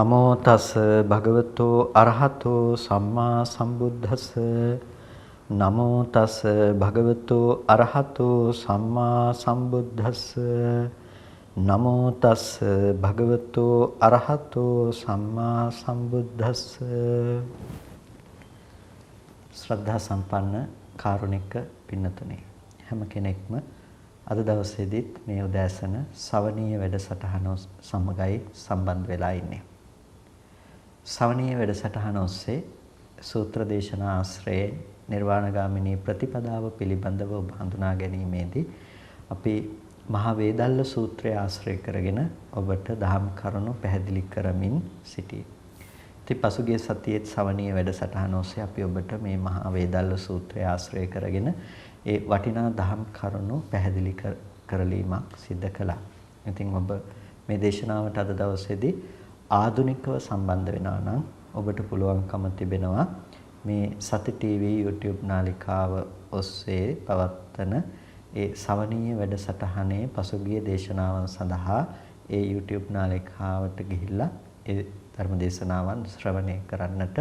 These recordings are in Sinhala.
නමෝ තස් භගවතු අරහතෝ සම්මා සම්බුද්දස්ස නමෝ තස් භගවතු අරහතෝ සම්මා සම්බුද්දස්ස නමෝ තස් භගවතු අරහතෝ සම්මා සම්බුද්දස්ස ශ්‍රද්ධා සම්පන්න කාරුණික පින්නතුනි හැම කෙනෙක්ම අද දවසේදීත් මේ උදෑසන ශ්‍රවණීය වැඩසටහන සමගයි සම්බන්ධ වෙලා ඉන්නේ. ශ්‍රවණීය වැඩසටහන ඔස්සේ සූත්‍ර දේශනා ආශ්‍රයෙන් නිර්වාණගාමිනී ප්‍රතිපදාව පිළිබඳව ඔබ හඳුනා ගැනීමේදී අපි මහා වේදල්ල සූත්‍රය ආශ්‍රය කරගෙන ඔබට දහම් කරුණු පැහැදිලි කරමින් සිටියේ. ඉතින් පසුගිය සතියේ ශ්‍රවණීය වැඩසටහන ඔස්සේ අපි ඔබට මේ මහා වේදල්ල සූත්‍රය ආශ්‍රය කරගෙන ඒ වටිනා දහම් කරුණු පැහැදිලි කරලීමක් සිදු කළා. ඉතින් ඔබ මේ දේශනාවට අද දවසේදී ආධුනිකව සම්බන්ධ වෙනවා නම් ඔබට පුළුවන්කම තිබෙනවා මේ සති ටීවී YouTube නාලිකාව ඔස්සේ පවත්වන ඒ ශ්‍රවණීය වැඩසටහනේ පසුගිය දේශනාවන් සඳහා ඒ YouTube නාලිකාවට ගිහිල්ලා ඒ ධර්ම දේශනාවන් ශ්‍රවණය කරන්නට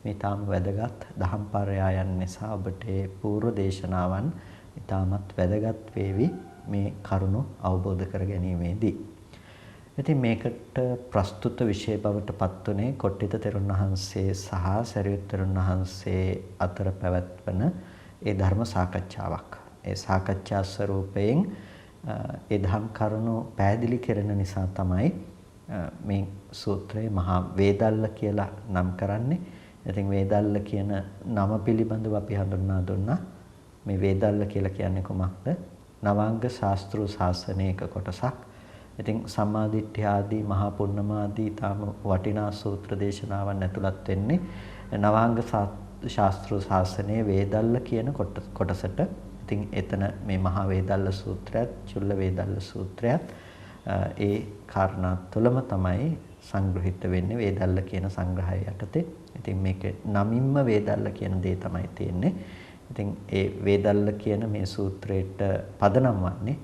මේ තාම වැදගත් දහම් පරයයන් නිසා ඔබට ඒ පූර්ව දේශනාවන් ඉතාමත් වැදගත් වේවි මේ කරුණු අවබෝධ කර ගැනීමේදී. ඉතින් මේකට ප්‍රස්තුත විෂය බවට පත්වනේ කොට්ටිත තෙරුන් වහන්සේ සහ සරියුත් තෙරුන් වහන්සේ අතර පැවැත්වන ඒ ධර්ම සාකච්ඡාවක්. ඒ සාකච්ඡා ස්වරූපයෙන් ඒ ධම් කරුණු පැහැදිලි කරන නිසා තමයි මේ සූත්‍රය මහා වේදල්ල කියලා නම් කරන්නේ. ඉතින් වේදල්ල කියන නම පිළිබඳව අපි හඳුන්වා දුන්නා. මේ වේදල්ල කියලා කියන්නේ කොහොමද? නවාංග ශාස්ත්‍රීය ශාසනයක කොටසක්. ඉතින් සම්මාදිට්ඨිය ආදී මහා පුන්නමාදී තාම වටිනා සූත්‍ර දේශනාවන් ඇතුළත් වෙන්නේ නවාංග ශාස්ත්‍රීය ශාසනයේ වේදල්ල කියන කොටසට. ඉතින් එතන මේ මහා වේදල්ල සූත්‍රයත් චුල්ල වේදල්ල සූත්‍රයත් ඒ කාරණා තුළම තමයි සංග්‍රහිත වෙන්නේ වේදල්ල කියන සංග්‍රහය යටතේ. ඉතින් මේක නමින්ම වේදල්ල කියන දේ තමයි තියෙන්නේ. ඉතින් ඒ වේදල්ල කියන මේ සූත්‍රයට පදනම් වන්නේ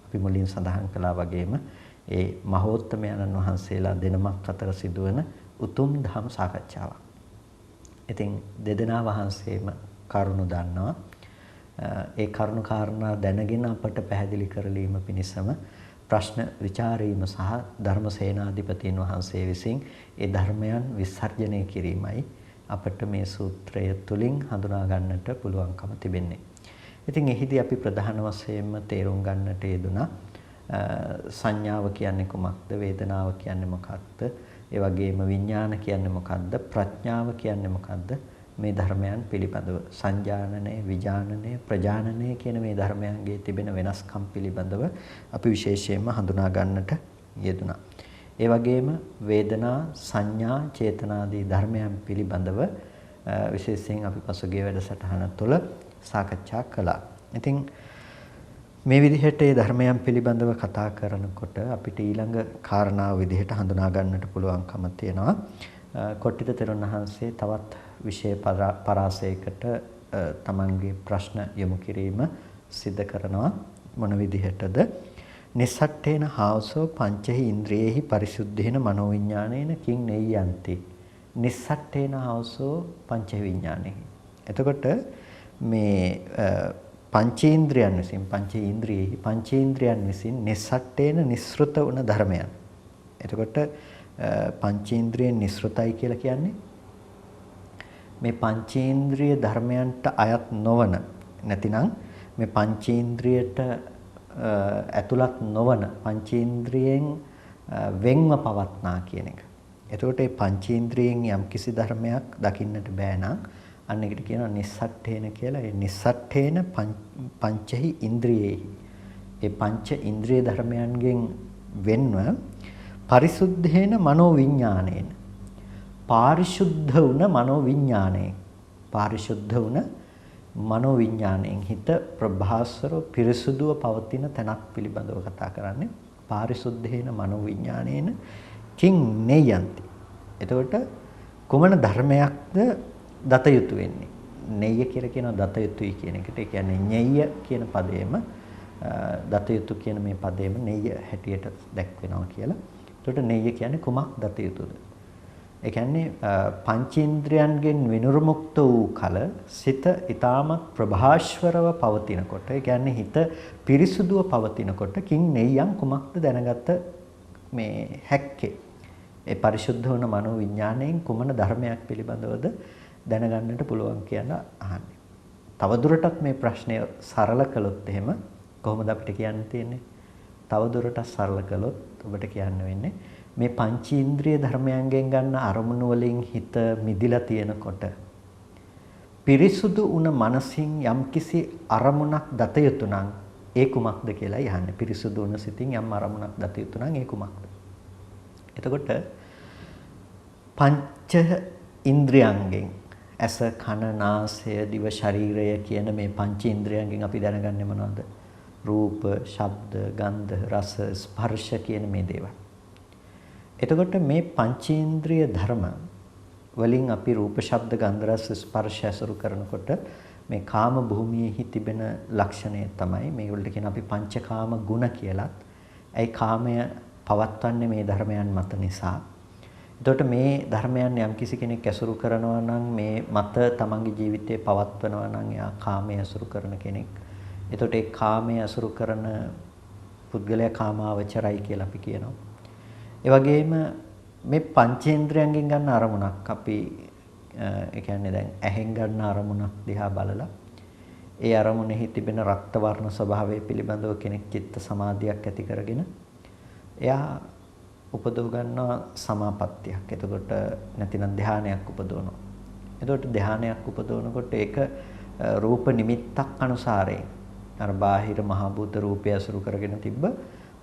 අපි මුලින් සඳහන් කළා වගේම ඒ මහෝත්තමයන්න් වහන්සේලා දෙනමක් අතර සිදුවන උතුම් ධම් සාකච්ඡාවක්. ඉතින් දෙදෙනා වහන්සේම කරුණු දන්නවා. ඒ කරුණු කාරණා දැනගෙන අපට පැහැදිලි කරලීම පිණිසම ප්‍රශ්න විචාරීම සහ ධර්ම සේනාධිපතීන් වහන්සේ විසින් ඒ ධර්මයන් විසර්ජනය කිරීමයි අපට මේ සූත්‍රය තුලින් හඳුනා ගන්නට පුළුවන්කම තිබෙන්නේ. ඉතින් එහිදී අපි ප්‍රධාන වශයෙන්ම තේරුම් ගන්නට යෙදුණා සංඥාව කියන්නේ කුමක්ද, වේදනාව කියන්නේ මොකක්ද, ඒ වගේම විඥාන කියන්නේ මොකක්ද, ප්‍රඥාව කියන්නේ මොකක්ද, මේ ධර්මයන් පිළිබඳව සංජානනය, විජානනය, ප්‍රජානනය කියන මේ ධර්මයන්ගේ තිබෙන වෙනස්කම් පිළිබඳව අපි විශේෂයෙන්ම හඳුනා ගන්නට යෙදුණා. ඒ වගේම වේදනා, සංඥා, චේතනාදී ධර්මයන් පිළිබඳව විශේෂයෙන් අපි පසුගිය වැඩසටහන තුළ සාකච්ඡා කළා. ඉතින් මේ විදිහට මේ ධර්මයන් පිළිබඳව කතා කරනකොට අපිට ඊළඟ කාරණාව විදිහට හඳුනා ගන්නට පුළුවන්කම තියෙනවා. කොට්ටිත තෙරුන් වහන්සේ තවත් විෂය පරාසයකට තමන්ගේ ප්‍රශ්න යොමු කිරීම සිද්ධ කරනවා. මොන විදිහටද? නිස්සට්ඨේන හාවසෝ පංචහි ඉන්ද්‍රියෙහි පරිසුද්ධේන මනෝවිඥානේන කිං නෙය්‍යන්ති. නිස්සට්ඨේන හාවසෝ පංචහි විඥානෙහි. එතකොට මේ පංචේන්ද්‍රයන් විසින් නිස්සට්ඨේන නිස්සෘත වුණ ධර්මයන්. එතකොට පංචේන්ද්‍රියෙන් නිස්සෘතයි කියලා කියන්නේ මේ පංචේන්ද්‍රිය ධර්මයන්ට අයත් නොවන නැතිනම් මේ පංචේන්ද්‍රියට ඇතුළත් නොවන පංචේන්ද්‍රියෙන් වෙන්ව පවත්නා කියන එක. එතකොට මේ පංචේන්ද්‍රියෙන් යම් කිසි ධර්මයක් දකින්නට බෑ නම් අන්න ඒකට කියනවා නිස්සට්ඨේන කියලා. ඒ නිස්සට්ඨේන පංචහි ඉන්ද්‍රියෙහි. ඒ පංච ඉන්ද්‍රිය ධර්මයන්ගෙන් වෙන්ව පරිසුද්ධේන මනෝවිඥානේන පාරිශුද්ධ වුණ මනෝවිඥාණයෙන් පාරිශුද්ධ වුණ මනෝවිඥාණයෙන් හිත ප්‍රභාස්වර පිරිසුදුව පවතින තැනක් පිළිබඳව කතා කරන්නේ. පාරිශුද්ධේන මනෝවිඥාණේන කිං නෙයන්ති. එතකොට කුමන ධර්මයක්ද දත යුතු වෙන්නේ? නෙය්‍ය කියලා කියන දත යුතුයි කියන එකට. ඒ කියන්නේ ඤෙය්‍ය කියන පදේම දත යුතු කියන මේ පදේම නෙය්‍ය හැටියට දැක්වෙනවා කියලා. එතකොට නෙය්‍ය කියන්නේ කුමක් දත යුතුද? ඒ කියන්නේ පංචේන්ද්‍රයන්ගෙන් විනුර්මුක්ත වූ කල සිත ඊටමත් ප්‍රභාස්වරව පවතිනකොට ඒ කියන්නේ හිත පිරිසුදුව පවතිනකොට කිං නෙය්‍යං කුමක්ද දැනගත මේ හැක්කේ ඒ පරිශුද්ධ වන මනෝ විඥාණයෙන් කුමන ධර්මයක් පිළිබඳවද දැනගන්නට පුළුවන් කියන අහන්නේ. තවදුරටත් මේ ප්‍රශ්නය සරල කළොත් එහෙම කොහොමද අපිට කියන්න තියෙන්නේ? තවදුරටත් සරල කළොත් ඔබට කියන්න වෙන්නේ මේ පංචීන්ද්‍රිය ධර්මයන්ගෙන් ගන්න අරමුණු වලින් හිත මිදිලා තියෙනකොට පිරිසුදු වුණ මනසින් යම්කිසි අරමුණක් දත යුතු නම් ඒ කුමක්ද කියලා යහන්නේ. පිරිසුදු වුණ සිතින් යම් අරමුණක් දත යුතු නම් ඒ කුමක්ද? එතකොට පංච ඉන්ද්‍රියයන්ගෙන් ඇස කන නාසය දිව ශරීරය කියන මේ පංච ඉන්ද්‍රියයන්ගෙන් අපි දැනගන්නේ මොනවද? රූප, ශබ්ද, ගන්ධ, රස, ස්පර්ශ කියන මේ දේවල්. එතකොට මේ පංචේන්ද්‍රිය ධර්ම වලින් අපි රූප, ශබ්ද, ගන්ධ, රස, ස්පර්ශ ඇසුරු කරනකොට මේ කාම භූමියේහි තිබෙන ලක්ෂණය තමයි මේගොල්ලෝ කියන අපි පංචකාම ගුණ කියලත්. ඒ කාමය පවත්වන්නේ මේ ධර්මයන් මත නිසා. එතකොට මේ ධර්මයන් යම්කිසි කෙනෙක් ඇසුරු කරනවා නම් මේ මත තමන්ගේ ජීවිතේ පවත්වනවා නම් එයා කාමයේ ඇසුරු කරන කෙනෙක්. එතකොට ඒ කාමයේ ඇසුරු කරන පුද්ගලයා කාමාවචරයි කියලා අපි කියනවා. ඒ වගේම මේ පංචේන්ද්‍රයන්ගෙන් ගන්න අරමුණක් අපි ඒ කියන්නේ දැන් ඇහෙන් ගන්න අරමුණක් දිහා බලලා ඒ අරමුණෙහි තිබෙන රක්ත වර්ණ ස්වභාවය පිළිබඳව කෙනෙක් චිත්ත සමාධියක් ඇති කරගෙන එයා උපදව ගන්නවා සමාපත්තියක්. එතකොට නැතිනම් ධානයක් උපදවනවා. එතකොට ධානයක් උපදවනකොට ඒක රූප නිමිත්තක් අනුසාරයෙන් අර බාහිර මහ භූත රූපය අසුරු කරගෙන තිබ්බ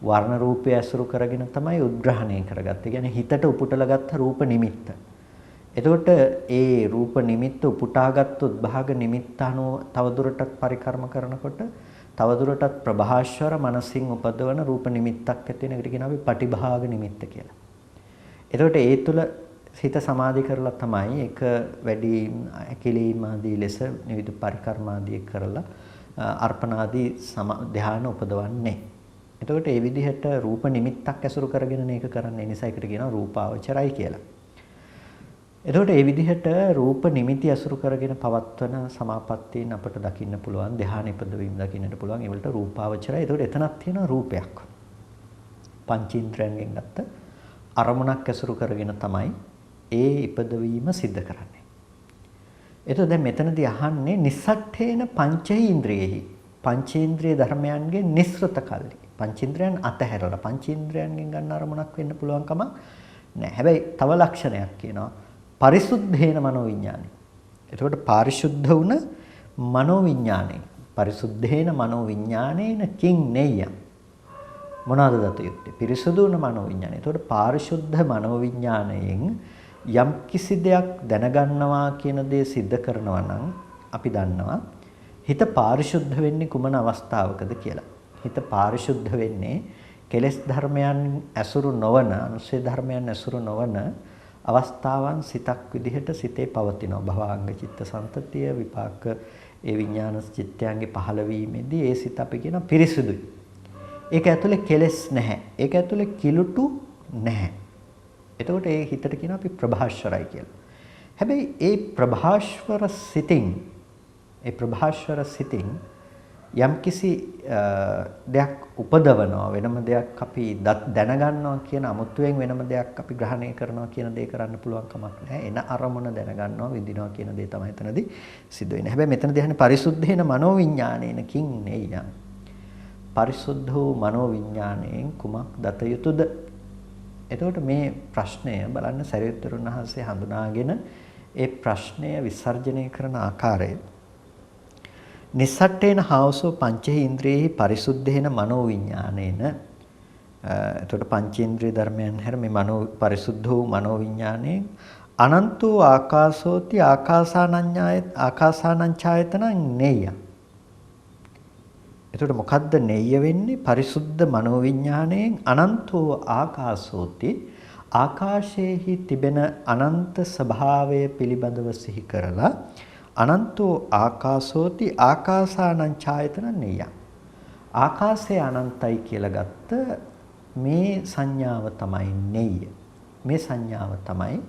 වර්ණ රූපය අසුරු කරගෙන තමයි උද්ග්‍රහණය කරගත්තේ. කියන්නේ හිතට උපුටලගත්ත රූප නිමිත්ත. එතකොට ඒ රූප නිමිත්ත උපුටාගත් උද්භාග නිමිත්ත අනුව තවදුරටත් පරිකර්ම කරනකොට තවදුරටත් ප්‍රභාස්වර මනසින් උපදවන රූප නිමිත්තක් ඇති වෙන එකට කියනවා අපි පටිභාග නිමිත්ත කියලා. එතකොට ඒ තුල හිත සමාධි කරලා තමයි ඒක වැඩි ඇකිලීම් ආදී ලෙස නිවිද පරිකර්මාදී කරලා අර්පණාදී ධ්‍යාන උපදවන්නේ. එතකොට ඒ විදිහට රූප නිමිත්තක් ඇසුරු කරගෙන මේක කරන්නේ. නිසා ඒකට කියනවා රූපාවචරයි කියලා. එතකොට ඒ විදිහට රූප නිමිති ඇසුරු කරගෙන පවත්වන සමාපත්තීන් අපට දකින්න පුළුවන්. ධ්‍යාන ඉපදවීම දකින්නට පුළුවන්. ඒවලට රූපාවචරයි. එතකොට එතනක් තියෙනවා රූපයක්. පංචේන්ද්‍රයන්ගෙන් ගත්ත අරමුණක් ඇසුරු කරගෙන තමයි ඒ ඉපදවීම සිද්ධ කරන්නේ. එතකොට දැන් මෙතනදී අහන්නේ නිස්සට්ඨේන පංචේන්ද්‍රියෙහි පංචේන්ද්‍රිය ධර්මයන්ගේ නිස්සෘත කල්ලි. පංචේන්ද්‍රයන් අතහැරලා පංචේන්ද්‍රයන්ගෙන් ගන්න අරමුණක් වෙන්න පුළුවන් කමක් නැහැ. හැබැයි තව ලක්ෂණයක් කියනවා පරිසුද්ධේන මනෝවිඥානෙ. එතකොට පාරිශුද්ධ වුණ මනෝවිඥානෙ. පරිසුද්ධේන මනෝවිඥානේන කිං නෙය්‍යං. මොනවාද දත යුත්තේ? පිරිසුදු වුණ මනෝවිඥානය. එතකොට පාරිශුද්ධ මනෝවිඥානයෙන් යම් කිසි දෙයක් දැනගන්නවා කියන දේ सिद्ध කරනවා නම් අපි දන්නවා හිත පාරිශුද්ධ වෙන්නේ කුමන අවස්ථාවකද කියලා. හිත පාරිශුද්ධ වෙන්නේ කෙලෙස් ධර්මයන් ඇසුරු නොවන අනුශේ ධර්මයන් ඇසුරු නොවන අවස්ථාවන් සිතක් විදිහට සිතේ පවතිනවා. භවාංග චිත්ත සම්තතිය විපාක ඒ විඥාන චිත්තයන්ගේ පහළවීමේදී ඒ සිත අපි කියන පිරිසුදුයි. ඒක ඇතුලේ කෙලෙස් නැහැ. ඒක ඇතුලේ කිලුටු නැහැ. එතකොට ඒ හිතට කියනවා අපි ප්‍රභාස්වරයි කියලා. හැබැයි ඒ ප්‍රභාස්වර සිතින් යම්කිසි දෙයක් උපදවනවා වෙනම දෙයක් අපි දැනගන්නවා කියන අමුතුවෙන් වෙනම දෙයක් අපි ග්‍රහණය කරනවා කියන දේ කරන්න පුළුවන් කමක් නැහැ. එන අරමුණ දැනගන්නවා විඳිනවා කියන දේ තමයි එතනදී සිද්ධ වෙන්නේ. හැබැයි මෙතනදී අහන්නේ පරිසුද්ධේන මනෝවිඥානේන කිං නෙය්‍යං. පරිසුද්ධ වූ මනෝවිඥාණයෙන් කුමක් දත යුතුද? එතකොට මේ ප්‍රශ්නය බලන්න සරියුත්තරුන් වහන්සේ හඳුනාගෙන ඒ ප්‍රශ්නය විසර්ජනය කරන ආකාරය නිස්සට්ඨේන හාවසෝ පංචේ ඉන්ද්‍රියෙහි පරිසුද්ධේන මනෝවිඥානේන. එතකොට පංචේන්ද්‍රිය ධර්මයන් හැර මේ මනෝ පරිසුද්ධ වූ මනෝවිඥානයෙන් අනන්තෝ ආකාශෝති ආකාසානංචායතනං නෙය්‍යං. එතකොට මොකද්ද නෙය්‍ය වෙන්නේ? පරිසුද්ධ මනෝවිඥාණයෙන් අනන්තෝ ආකාශෝති ආකාශයේහි තිබෙන අනන්ත ස්වභාවය පිළිබඳව සිහි කරලා අනන්තෝ ආකාශෝති ආකාසානං ඡායතන නෙය්‍යං. ආකාශය අනන්තයි කියලා ගත්ත මේ සංඥාව තමයි නෙය්‍ය. මේ සංඥාව තමයි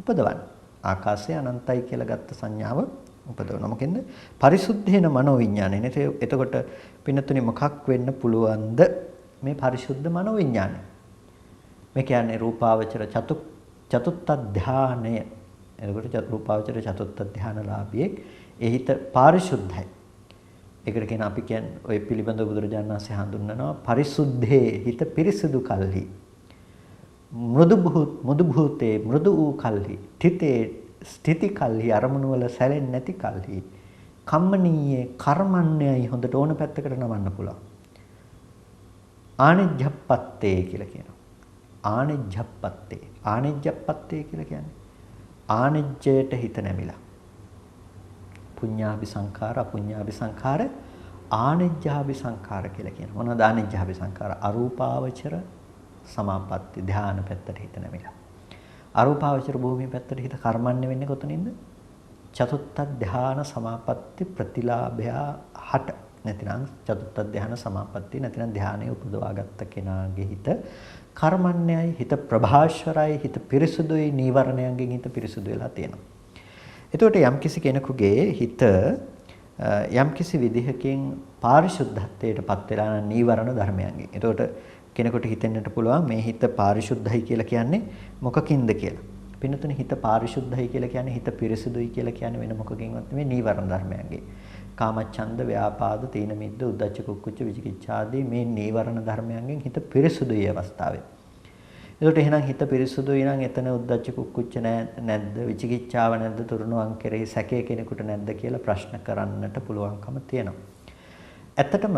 උපදවන්න. ආකාශය අනන්තයි කියලා ගත්ත සංඥාව උපදවනවා. මොකෙන්ද? පරිසුද්ධේන මනෝ විඥානය. එතකොට පින්නතුනි මොකක් වෙන්න පුළුවන්ද මේ පරිසුද්ධ මනෝ විඥානය? මේ කියන්නේ රූපාවචර චතුත්ථ ධානය. එතකොට රූපාවචර චතුත්ථ ධානලාභියෙක් ඒ හිත පාරිශුද්ධයි. ඒකට කියන අපි කියන්නේ ඔය පිළිබඳව බුදුරජාණන් වහන්සේ හඳුන්වනවා පරිසුද්ධේ හිත පිරිසුදු කල්හි. මෘදු භූතේ මෘදු වූ කල්හි. තිතේ ස්ථಿತಿ කල්හි අරමුණු වල සැලෙන්නේ නැති කල්හි. කම්මනීයේ කර්මන්නේයි හොඳට ඕන පැත්තකට නමන්න පුළුවන්. ආනිජ්ජප්පත්තේ කියලා කියනවා. ආනිජ්ජප්පත්තේ. ආනිජ්ජප්පත්තේ කියලා කියන්නේ ආනිජ්ජයට හිත නැමිලා. පුඤ්ඤාභි සංඛාර අපුඤ්ඤාභි සංඛාර ආනිජ්ජාභි සංඛාර කියලා කියනවා. මොනවද ආනිජ්ජාභි සංඛාර? අරූපාවචර සමාපatti ධාන පැත්තට හිත නැමිලා. අරූපාවචර භූමිය පැත්තට හිත කර්මන්නේ වෙන්නේ කොතනින්ද? චතුත්ථ ධාන සමාපatti ප්‍රතිලාභය හට. නැතිනම් චතුත්ථ ධාන සමාපatti නැතිනම් ධානය උපදවාගත්ත කෙනාගේ හිත කර්මන්නේයි, හිත ප්‍රභාෂරයි, හිත පිරිසුදුයි, නීවරණයන්ගෙන් හිත පිරිසුදු වෙලා තියෙනවා. එතකොට යම්කිසි කෙනෙකුගේ හිත යම්කිසි විදිහකින් පාරිශුද්ධත්වයටපත් වෙලා යන නීවරණ ධර්මයන්ගෙන්. එතකොට කෙනෙකුට හිතෙන්නට පුළුවන් මේ හිත පාරිශුද්ධයි කියලා කියන්නේ මොකකින්ද කියලා. පින්නතුනේ හිත පාරිශුද්ධයි කියලා කියන්නේ හිත පිරිසුදුයි කියලා කියන්නේ වෙන මොකකින්වත් නෙමෙයි නීවරණ ධර්මයන්ගෙන්. කාමච්ඡන්ද, ව්‍යාපාද, තීන මිද්ද, උද්ධච්ච කුක්කුච්ච විචිකිච්ඡා ආදී මේ නීවරණ ධර්මයන්ගෙන් හිත පිරිසුදුයි අවස්ථාවේ. එතකොට එහෙනම් හිත පිරිසුදුයි නම් එතන උද්ධච්ච කුක්කුච්ච නැද්ද, විචිකිච්ඡාව නැද්ද, තුරුණුවන් කෙරෙහි සැකය කෙනෙකුට නැද්ද කියලා ප්‍රශ්න කරන්නට පුළුවන්කම තියෙනවා. ඇත්තටම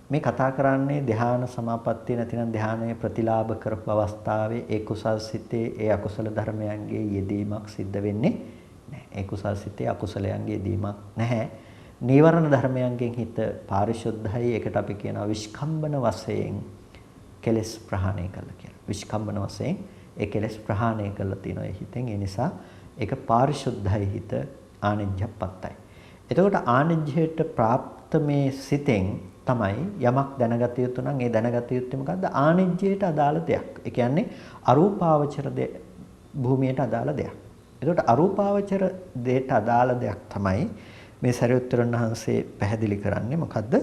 මේ කතා කරන්නේ ධ්‍යාන සමාපත්තිය නැතිනම් ධ්‍යානයේ ප්‍රතිලාභ කරපු අවස්ථාවේ ඒ කුසල් සිතේ ඒ අකුසල ධර්මයන්ගේ යෙදීමක් සිද්ධ වෙන්නේ නැහැ. ඒ කුසල් සිතේ අකුසලයන්ගේ යෙදීමක් නැහැ. නීවරණ ධර්මයන්ගෙන් හිත පාරිශුද්ධයි. ඒකට අපි කියනවා විස්කම්බන වශයෙන් කෙලෙස් ප්‍රහාණය කළා කියලා. විස්කම්බන වශයෙන් ඒ කෙලෙස් ප්‍රහාණය කළා තියෙනවා ඒ හිතෙන්. ඒ නිසා ඒක පාරිශුද්ධයි හිත ආනිජ්ජප්පත්තයි. එතකොට ආනිජ්ජයට પ્રાપ્ત මේ සිතෙන් තමයි යමක් දැනගත යුතු නම් ඒ දැනගත යුත්තේ මොකද්ද? ආනිජ්ජයට අදාළ දෙයක්. ඒ කියන්නේ අරූපාවචර භූමියට අදාළ දෙයක්. එතකොට අරූපාවචර දෙයට අදාළ දෙයක් තමයි මේ සරියුත්තරන් වහන්සේ පැහැදිලි කරන්නේ. මොකද්ද?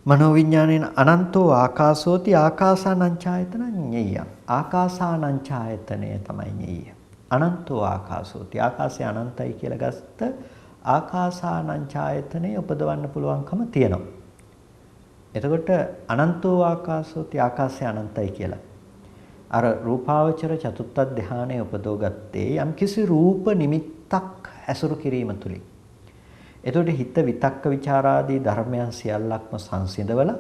මනෝවිඥාණයෙන් අනන්තෝ ආකාශෝති ආකාසානංචායතන ඤෙය්‍ය. ආකාසානංචායතනය තමයි ඤෙය්‍ය. අනන්තෝ ආකාශෝති ආකාශය අනන්තයි කියලා ගත්ත ආකාසානංචායතනේ උපදවන්න පුළුවන්කම තියෙනවා. එතකොට අනන්තෝ ආකාශෝති ආකාශය අනන්තයි කියලා. අර රූපාවචර චතුත්ථ ධානයේ උපදවගත්තේ යම් කිසි රූප නිමිත්තක් ඇසුරු කිරීම තුලින්. එතකොට හිත විතක්ක ਵਿਚාරාදී ධර්මයන් සියල්ලක්ම සංසිඳවලා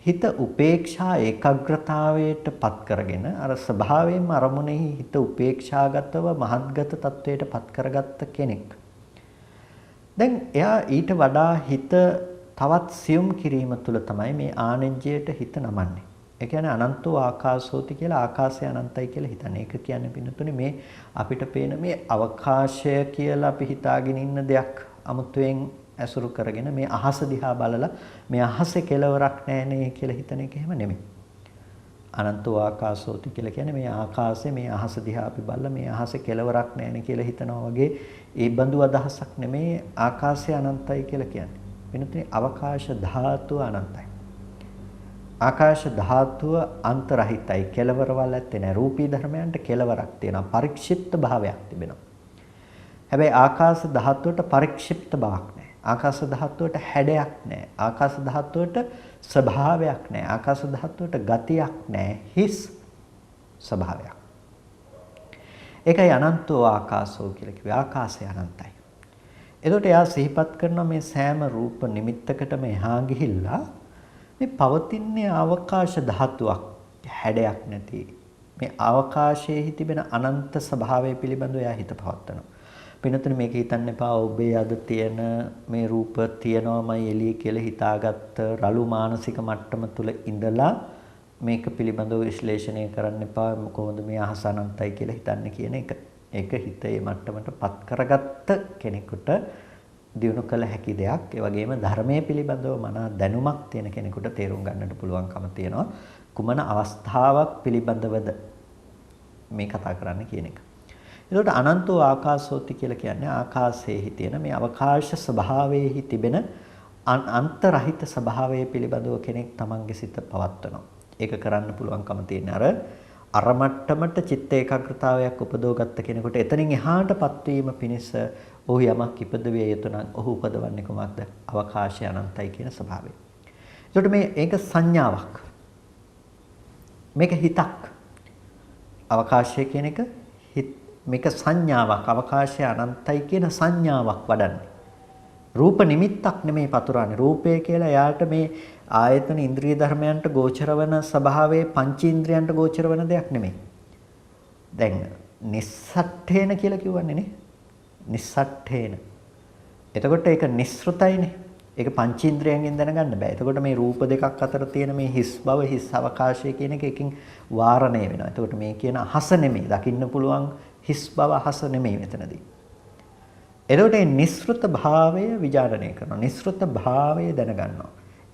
හිත උපේක්ෂා ඒකාග්‍රතාවයට පත් කරගෙන අර ස්වභාවයෙන්ම අරමුණෙහි හිත උපේක්ෂාගතව මහත්ගත තත්වයට පත් කරගත්ත කෙනෙක්. දැන් එයා ඊට වඩා හිත තවත් සියුම් කිරීම තුළ තමයි මේ ආනෙජ්ජයට හිත නමන්නේ. ඒ කියන්නේ අනන්තෝ ආකාශෝති කියලා ආකාශය අනන්තයි කියලා හිතන්නේ. ඒක කියන්නේ පින්නතුනේ මේ අපිට පේන මේ අවකාශය කියලා අපි හිතාගෙන ඉන්න දෙයක් අමුතුවෙන් ඇසුරු කරගෙන මේ අහස දිහා බලලා මේ අහසේ කෙලවරක් නැහැ කියලා හිතන එක එහෙම නෙමෙයි. අනන්තෝ ආකාශෝති කියලා කියන්නේ මේ ආකාශයේ මේ අහස දිහා අපි බලලා මේ අහසේ කෙලවරක් නැහැ කියලා හිතනවා වගේ ඒ බඳු අදහසක් නෙමෙයි ආකාශය අනන්තයි කියලා කියන්නේ. වෙනතේ අවකාශ ධාතුව අනන්තයි. ආකාශ ධාතුව අන්තරහිතයි. කෙලවරවල් ඇත්තේ නැහැ. රූපී ධර්මයන්ට කෙලවරක් තියෙනවා. පරික්ෂිප්ත භාවයක් තිබෙනවා. හැබැයි ආකාශ ධාතුවට පරික්ෂිප්ත බවක් නැහැ. ආකාශ ධාතුවට හැඩයක් නැහැ. ආකාශ ධාතුවට ස්වභාවයක් නැහැ. ආකාශ ධාතුවට ගතියක් නැහැ. හිස් ස්වභාවයක්. ඒකයි අනන්තෝ ආකාශෝ කියලා කිව්වේ. ආකාශය අනන්තයි. එතකොට එයා සිහිපත් කරන මේ සෑම රූප නිමිත්තකටම එහා ගිහිල්ලා මේ පවතින්නේ අවකාශ ධාතුවක් හැඩයක් නැති මේ අවකාශයේ තිබෙන අනන්ත ස්වභාවය පිළිබඳව එයා හිත පවත්නවා. පින්නතුනේ මේක හිතන්න එපා ඔබේ අද තියෙන මේ රූප තියනවාමයි එළිය කියලා හිතාගත්ත රළු මානසික මට්ටම තුල ඉඳලා මේක පිළිබඳව විශ්ලේෂණය කරන්න එපා කොහොමද මේ අහස අනන්තයි කියලා හිතන්නේ කියන එක. ඒක හිතේ මට්ටමට පත් කරගත්ත කෙනෙකුට දිනු කළ හැකි දෙයක්. ඒ වගේම ධර්මයේ පිළිබඳව මනා දැනුමක් තියෙන කෙනෙකුට තේරුම් ගන්නට පුළුවන්කම තියෙනවා. කුමන අවස්ථාවක් පිළිබඳවද මේ කතා කරන්න කියන එක. එතකොට අනන්තෝ ආකාශෝති කියලා කියන්නේ ආකාශයේ තියෙන මේ අවකාශ ස්වභාවයේහි තිබෙන අන්තරහිත ස්වභාවය පිළිබඳව කෙනෙක් තමන්ගේ සිත පවත්වනවා. ඒක කරන්න පුළුවන්කම තියෙන අර මට්ටමට චිත්ත ඒකාග්‍රතාවයක් උපදවගත්ත කෙනෙකුට එතනින් එහාටපත් වීම පිණිස ඔහු යමක් ඉපදවිය යුතු නම් ඔහු උපදවන්නේ කොහොමද? අවකාශය අනන්තයි කියන ස්වභාවය. ඒකට මේක සංඥාවක්. මේක හිතක්. අවකාශය කියන එක මේක සංඥාවක්. අවකාශය අනන්තයි කියන සංඥාවක් වඩන්නේ. රූප නිමිත්තක් නෙමෙයි පතුරන්නේ. රූපය කියලා යාට මේ ආයතන ඉන්ද්‍රිය ධර්මයන්ට ගෝචර වන ස්වභාවයේ පංචේන්ද්‍රයන්ට ගෝචර වන දෙයක් නෙමෙයි. දැන් නිස්සට්ඨේන කියලා කියවන්නේ නේ. නිස්සට්ඨේන. එතකොට ඒක නිස්සෘතයිනේ. ඒක පංචේන්ද්‍රයන්ගෙන් දැනගන්න බෑ. එතකොට මේ රූප දෙකක් අතර තියෙන මේ හිස් බව හිස් අවකාශය කියන එක එකකින් වාරණය වෙනවා. එතකොට මේ කියන අහස නෙමෙයි. දකින්න පුළුවන් හිස් බව අහස නෙමෙයි මෙතනදී. එතකොට මේ නිස්සෘත භාවය විචාරණය කරනවා. නිස්සෘත භාවය දැනගන්නවා.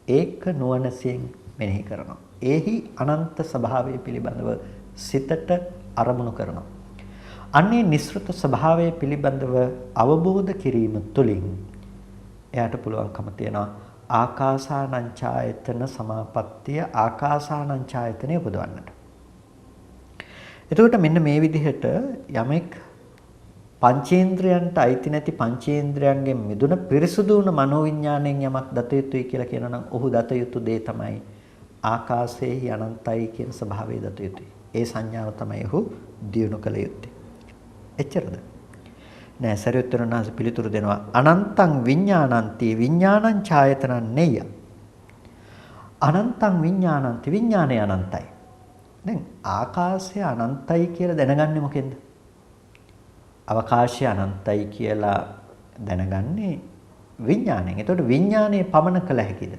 ඒක නුවණසින් මෙනෙහි කරනවා. ඒහි අනන්ත ස්වභාවය පිළිබඳව සිතට අරමුණු කරනවා. අන්නේ නිස්සෘත ස්වභාවය පිළිබඳව අවබෝධ කිරීම තුළින් එයාට පුළුවන්කම තියෙනවා ආකාසානං ඡායතන සමාපත්තිය ආකාසානං ඡායතනෙ උපදවන්නට. එතකොට මෙන්න මේ විදිහට යමෙක් පංචේන්ද්‍රයන්ට අයිති නැති පංචේන්ද්‍රයන්ගෙන් මිදුන පිරිසුදු වුණ මනෝවිඤ්ඤාණයෙන් යමක් දත යුතුයි කියලා කියනවා නම් ඔහු දත යුතු දේ තමයි ආකාශයේ අනන්තයි කියන ස්වභාවය දත යුතුයි. ඒ සංඥාව තමයි ඔහු දියුණු කළ යුත්තේ. එච්චරද? නෑ සරියුත්තර පිළිතුරු දෙනවා අනන්තං විඥානන්ති විඥානං ඡායතනං නෙය්‍ය. අනන්තං විඥානන්ති විඥානය අනන්තයි. දැන් ආකාශය අනන්තයි කියලා දැනගන්නේ මොකෙන්ද? අවකාශය අනන්තයි කියලා දැනගන්නේ විඥාණයෙන්. එතකොට විඥානයේ පමන කළ හැකිද?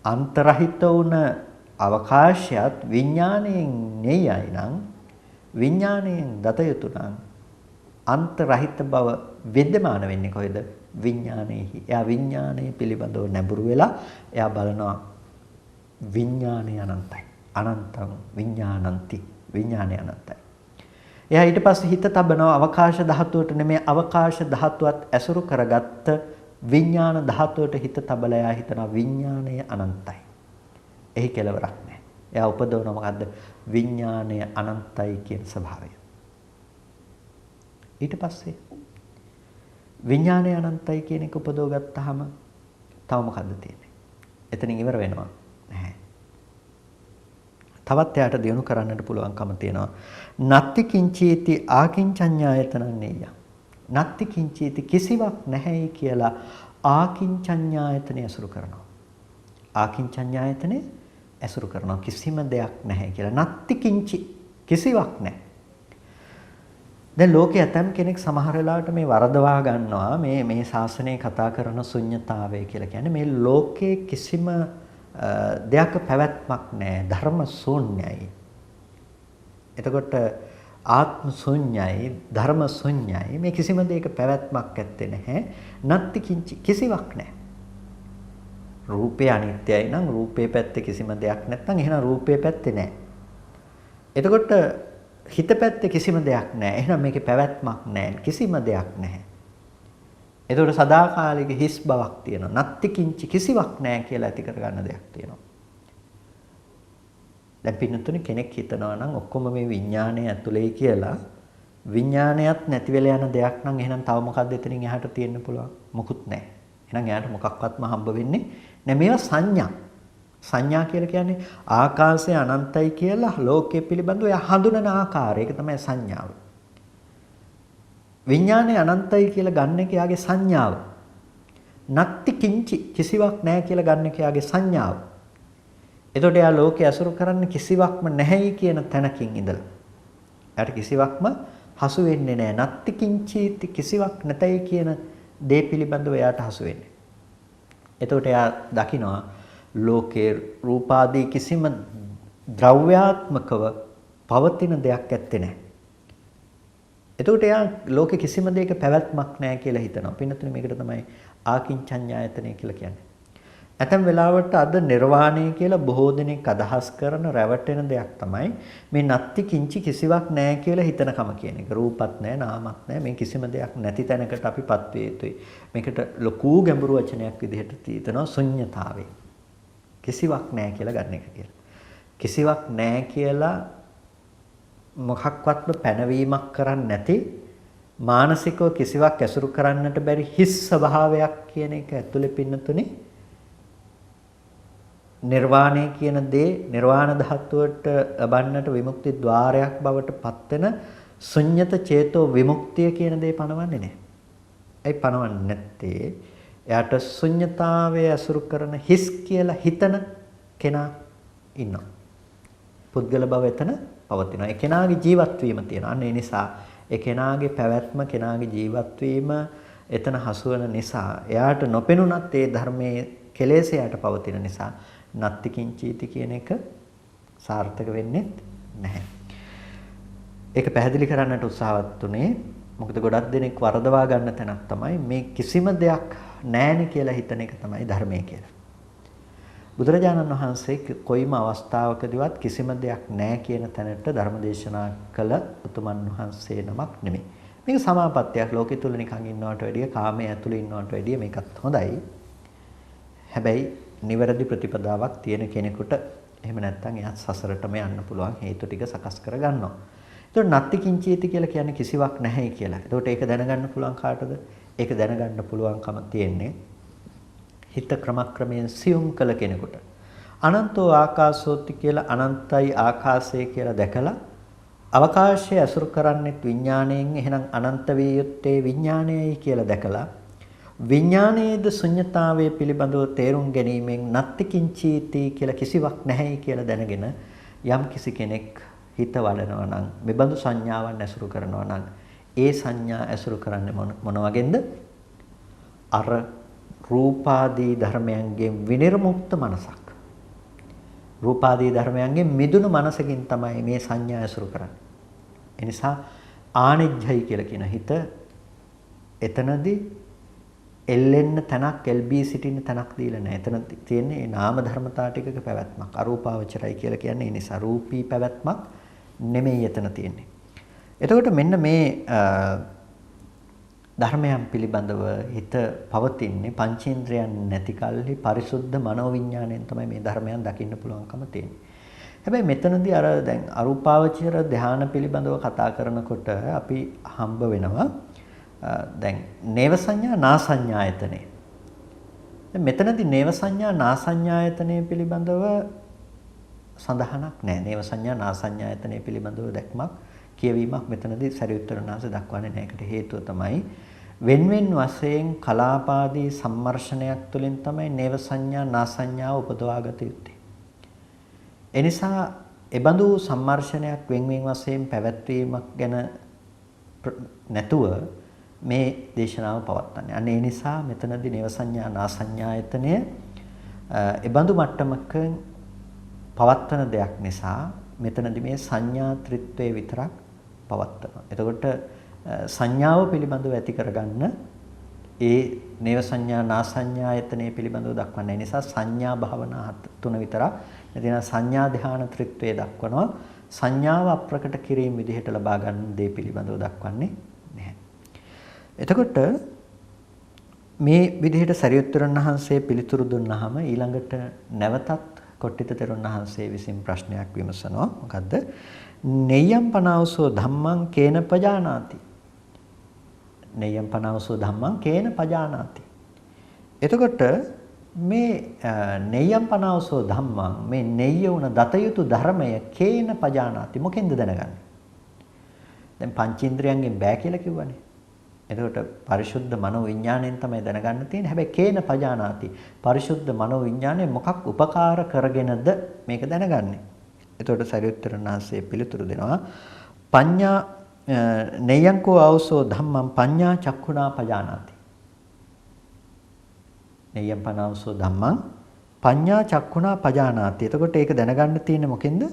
අන්තරහිත වුණ අවකාශයත් විඥාණයෙන් නෙයයි නම් විඥාණයෙන් දත යුතු නම් අන්තරහිත බව විද්‍යමාන වෙන්නේ කොහෙද? විඥානයේහි. එයා විඥානයේ පිළිබඳව නැඹුරු වෙලා එයා බලනවා විඥානය අනන්තයි. අනන්තං විඥානಂತಿ. විඥානය අනන්තයි. එයා ඊට පස්සේ හිත තබනවා අවකාශ ධාතුවට නෙමෙයි අවකාශ ධාතුවත් ඇසුරු කරගත්ත විඥාන ධාතුවට හිත තබලා එයා හිතනවා විඥානය අනන්තයි. එහි කෙලවරක් නැහැ. එයා උපදවන මොකද්ද? විඥානය අනන්තයි කියන ස්වභාවය. ඊට පස්සේ විඥානය අනන්තයි කියන එක උපදව ගත්තාම තව මොකද්ද තියෙන්නේ? එතනින් ඉවර වෙනවා නැහැ. තවත් එයාට දිනු කරන්නට පුළුවන්කම තියෙනවා. නත්ති කිංචීති ආකින්චඤ්ඤායතනං නෙය්‍ය. නත්ති කිංචීති කිසිවක් නැහැයි කියලා ආකින්චඤ්ඤායතනය ඇසුරු කරනවා. ආකින්චඤ්ඤායතනය ඇසුරු කරනවා කිසිම දෙයක් නැහැ කියලා. නත්ති කිංචි කිසිවක් නැහැ. දැන් ලෝකයේ ඇතම් කෙනෙක් සමහර වෙලාවට මේ වරදවා ගන්නවා මේ ශාසනය කතා කරන ශුන්්‍යතාවය කියලා කියන්නේ මේ ලෝකයේ කිසිම දෙයක පැවැත්මක් නැහැ ධර්ම ශූන්‍යයි. එතකොට ආත්ම ශූන්‍යයි ධර්ම ශූන්‍යයි මේ කිසිම දෙයක පැවැත්මක් ඇත්තේ නැහැ. නත්ති කිංචි කිසිවක් නැහැ. රූපය අනිත්‍යයි නම් රූපේ පැත්තේ කිසිම දෙයක් නැත්නම් එහෙනම් රූපේ පැත්තේ නැහැ. එතකොට හිත පැත්තේ කිසිම දෙයක් නැහැ. එහෙනම් මේකේ පැවැත්මක් නැහැ. කිසිම දෙයක් නැහැ. එතකොට සදාකාලික හිස් බවක් තියෙනවා. නත්ති කිංචි කිසිවක් නැහැ කියලා ඇති කරගන්න දෙයක් තියෙනවා. දැන් පින්නතුනේ කෙනෙක් හිතනවා නම් ඔක්කොම මේ විඥානය ඇතුලේ කියලා විඥානයත් නැති වෙලා යන දෙයක් නම් එහෙනම් තව මොකක්ද එතනින් එහාට තියෙන්න පුළුවන්? මොකුත් නැහැ. එහෙනම් එයාට මොකක්වත්ම හම්බ වෙන්නේ නැහැ. මේවා සංඥා. සංඥා කියලා කියන්නේ ආකාශය අනන්තයි කියලා ලෝකයේ පිළිබඳව එයා හඳුනන ආකාරය. ඒක තමයි සංඥාව. විඥානය අනන්තයි කියලා ගන්න එක යාගේ සංඥාව. නත්ති කිංචි කිසිවක් නැහැ කියලා ගන්න එක යාගේ සංඥාව. එතකොට එයා ලෝකේ අසුරු කරන්නේ කිසිවක්ම නැහැයි කියන තැනකින් ඉඳලා. එයාට කිසිවක්ම හසු වෙන්නේ නැහැ. නත්ති කිංචි කිසිවක් නැතයි කියන දේ පිළිබඳව එයාට හසු වෙන්නේ. එතකොට එයා දකිනවා ලෝකේ රූපාදී කිසිම ද්‍රව්‍යාත්මකව පවතින දෙයක් ඇත්තේ නැහැ. එතකොට එයා ලෝකේ කිසිම දෙයක පැවැත්මක් නැහැ කියලා හිතනවා. පින්නතුනේ මේකට තමයි ආකින්චඤ්ඤායතනය කියලා කියන්නේ. ඇතැම් වෙලාවට අද නිර්වාණය කියලා බොහෝ දෙනෙක් අදහස් කරන රැවටෙන දෙයක් තමයි මේ නත්ති කිංචි කිසිවක් නැහැ කියලා හිතනකම කියන එක. රූපත් නැහැ, නාමත් නැහැ, මේ කිසිම දෙයක් නැති තැනකට අපිපත් වේ යුතුයි. මේකට ලොකු ගැඹුරු වචනයක් විදිහට තියෙනවා ශුන්්‍යතාවය. කිසිවක් නැහැ කියලා ගන්න එක කියලා. කිසිවක් නැහැ කියලා මොකක්වත්ම පැනවීමක් කරන්නේ නැති මානසිකව කිසිවක් ඇසුරු කරන්නට බැරි හිස් ස්වභාවයක් කියන එක ඇතුලේ පින්නතුනේ නිර්වාණය කියන දේ නිර්වාණ ධාතුවට ලබන්නට විමුක්ති ద్వාරයක් බවට පත්වෙන ශුන්්‍යත චේතෝ විමුක්තිය කියන දේ පනවන්නේ නැහැ. ඒ පනවන්නේ නැත්තේ එයාට ශුන්්‍යතාවය අසුරු කරන හිස් කියලා හිතන කෙනා ඉන්නවා. පුද්ගල භව එතන පවතිනවා. ඒ කෙනාගේ ජීවත් වීම තියෙනවා. අන්න ඒ නිසා ඒ කෙනාගේ පැවැත්ම කෙනාගේ ජීවත් වීම එතන හසු වෙන නිසා එයාට නොපෙනුනත් ඒ ධර්මයේ කෙලෙසයට පවතින නිසා නත්ති කිංචීති කියන එක සාර්ථක වෙන්නේ නැහැ. ඒක පැහැදිලි කරන්නට උත්සාහවත් උනේ මොකද ගොඩක් දෙනෙක් වරදවා ගන්න තැනක් තමයි මේ කිසිම දෙයක් නැහැනි කියලා හිතන එක තමයි ධර්මය කියලා. බුදුරජාණන් වහන්සේ කොයිම අවස්ථාවකදීවත් කිසිම දෙයක් නැහැ කියන තැනට ධර්මදේශනා කළ උතුමන් වහන්සේ නමක් නෙමෙයි. මේක සමාපත්තියක් ලෝකෙ තුල නිකන් ඉන්නවට වැඩිය කාමයේ ඇතුළේ ඉන්නවට වැඩිය මේකත් හොඳයි. හැබැයි නිවැරදි ප්‍රතිපදාවක් තියෙන කෙනෙකුට එහෙම නැත්නම් එයා සසරටම යන්න පුළුවන් හේතු ටික සකස් කර ගන්නවා. ඒතකොට නත්ති කිංචීති කියලා කියන්නේ කිසිවක් නැහැයි කියලා. ඒතකොට ඒක දැනගන්න පුළුවන් කාටද? ඒක දැනගන්න පුළුවන්කම තියෙන්නේ හිත ක්‍රමක්‍රමයෙන් සියුම් කළ කෙනෙකුට. අනන්තෝ ආකාශෝති කියලා අනන්තයි ආකාශය කියලා දැකලා අවකාශය අසුරු කරන්නේ විඥාණයෙන් එහෙනම් අනන්ත වේ යුත්තේ විඥාණයයි කියලා දැකලා විඥානයේද ශුන්්‍යතාවයේ පිළිබඳව තේරුම් ගැනීමෙන් නත්ති කිංචීති කියලා කිසිවක් නැහැයි කියලා දැනගෙන යම් කිසි කෙනෙක් හිත වඩනවා නම් මෙබඳු සංඥාවන් ඇසුරු කරනවා නම් ඒ සංඥා ඇසුරු කරන්නේ මොන වගේද? අර රූපාදී ධර්මයන්ගෙන් විනිර්මුක්ත මනසක්. රූපාදී ධර්මයන්ගෙන් මිදුණු මනසකින් තමයි මේ සංඥා ඇසුරු කරන්නේ. ඒ නිසා ආනිජ්ජයි කියලා කියන හිත එතනදී එල්ලෙන්න තැනක් එල්බී සිටින්න තැනක් දීලා නැහැ. එතන තියෙන්නේ නාම ධර්මතා ටිකක පැවැත්මක්. අරූපාවචරයි කියලා කියන්නේ ඒ නිසා රූපී පැවැත්මක් නෙමෙයි එතන තියෙන්නේ. එතකොට මෙන්න මේ ධර්මයන් පිළිබඳව හිත පවතින්නේ පංචේන්ද්‍රයන් නැති කල්හි පරිසුද්ධ මනෝවිඤ්ඤාණයෙන් තමයි මේ ධර්මයන් දකින්න පුළුවන්කම තියෙන්නේ. හැබැයි මෙතනදී අර දැන් අරූපාවචර ධානය පිළිබඳව කතා කරනකොට අපි හම්බ වෙනවා දැන් නේව සංඥා නා සංඥායතනේ. දැන් මෙතනදී නේව සංඥා නා සංඥායතනේ පිළිබඳව සඳහනක් නැහැ. නේව සංඥා නා සංඥායතනේ පිළිබඳව දැක්මක් කියවීමක් මෙතනදී සරියුත්තර දක්වන්නේ නැහැ. ඒකට හේතුව තමයි වෙන්වෙන් වශයෙන් කලාපාදී සම්මර්ෂණයක් තුළින් තමයි නේව සංඥා නා සංඥාව උපදවාගත යුත්තේ. එනිසා එබඳු සම්මර්ෂණයක් වෙන්වෙන් වශයෙන් පැවැත්වීමක් ගැන නැතුව මේ දේශනාව පවත්වන්නේ. අන්න ඒ නිසා මෙතනදී නේව සංඥා නා සංඥායතනය එබඳු මට්ටමක පවත්වන දෙයක් නිසා මෙතනදී මේ සංඥාත්‍රිත්වයේ විතරක් පවත්වනවා. එතකොට සංඥාව පිළිබඳව ඇති කරගන්න ඒ නේව සංඥා නා සංඥායතනයේ පිළිබඳව දක්වන්නේ. ඒ නිසා සංඥා භාවනා තුන විතරක් එදින සංඥා ධාන ත්‍රිත්වයේ දක්වනවා. සංඥාව අප්‍රකට කිරීම විදිහට ලබා ගන්න දේ පිළිබඳව දක්වන්නේ නැහැ. එතකොට මේ විදිහට සරියුත්තරන් වහන්සේ පිළිතුරු දුන්නාම ඊළඟට නැවතත් කොට්ටිත තෙරුන් වහන්සේ විසින් ප්‍රශ්නයක් විමසනවා. මොකද්ද? නෙය්‍යම් පනාවසෝ ධම්මං කේන පජානාති. නෙය්‍යම් පනාවසෝ ධම්මං කේන පජානාති. එතකොට මේ නෙය්‍යම් පනාවසෝ ධම්මං මේ නෙය්‍ය වුණ දත යුතු ධර්මය කේන පජානාති මොකෙන්ද දැනගන්නේ? දැන් පංචේන්ද්‍රයන්ගෙන් බෑ කියලා කිව්වනේ. එතකොට පරිශුද්ධ මනෝ විඥාණයෙන් තමයි දැනගන්න තියෙන්නේ. හැබැයි කේන පජානාති පරිශුද්ධ මනෝ විඥාණය මොකක් උපකාර කරගෙනද මේක දැනගන්නේ? එතකොට සරියුත්තරන් වහන්සේ පිළිතුරු දෙනවා පඤ්ඤා නෙයංකෝ ආවසෝ ධම්මං පඤ්ඤා චක්ඛුනා පජානාති. නෙයං පනාවසෝ ධම්මං පඤ්ඤා චක්ඛුනා පජානාති. එතකොට ඒක දැනගන්න තියෙන්නේ මොකෙන්ද?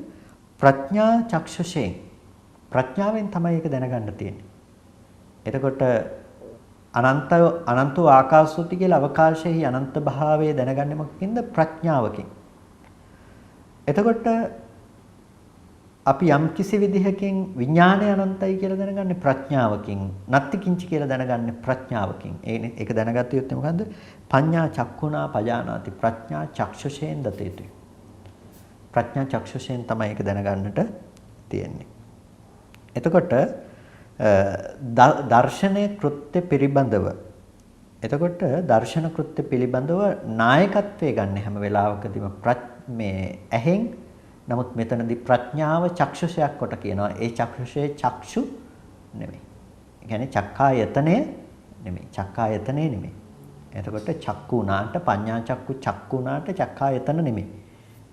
ප්‍රඥා චක්ෂුෂයෙන්. ප්‍රඥාවෙන් තමයි ඒක දැනගන්න තියෙන්නේ. එතකොට අනන්ත ආකාශෝති කියලා අවකාශයේ අනන්ත භාවයේ දැනගන්නේ මොකකින්ද? ප්‍රඥාවකින්. එතකොට අපි යම් කිසි විදිහකින් විඥානය අනන්තයි කියලා දැනගන්නේ ප්‍රඥාවකින්. නත්ති කිංචි කියලා දැනගන්නේ ප්‍රඥාවකින්. ඒක දැනගත්ත යුත්තේ මොකද්ද? පඤ්ඤා චක්ඛුනා පජානාති. ප්‍රඥා චක්ෂුෂයෙන් දත යුතුයි. ප්‍රඥා චක්ෂුෂයෙන් තමයි ඒක දැනගන්නට තියෙන්නේ. එතකොට දර්ශනය කෘත්‍ය පිළිබඳව එතකොට දර්ශන කෘත්‍ය පිළිබඳව නායකත්වයේ ගන්න හැම වෙලාවකදීම මේ ඇහෙන්. නමුත් මෙතනදී ප්‍රඥාව චක්ෂුෂයක් කොට කියනවා. ඒ චක්ෂුෂයේ චක්ෂු නෙමෙයි. ඒ කියන්නේ චක්කායතනය නෙමෙයි. චක්කායතනය නෙමෙයි. එතකොට චක්කු උනාට පඤ්ඤා චක්කු චක්කු උනාට චක්කායතන නෙමෙයි.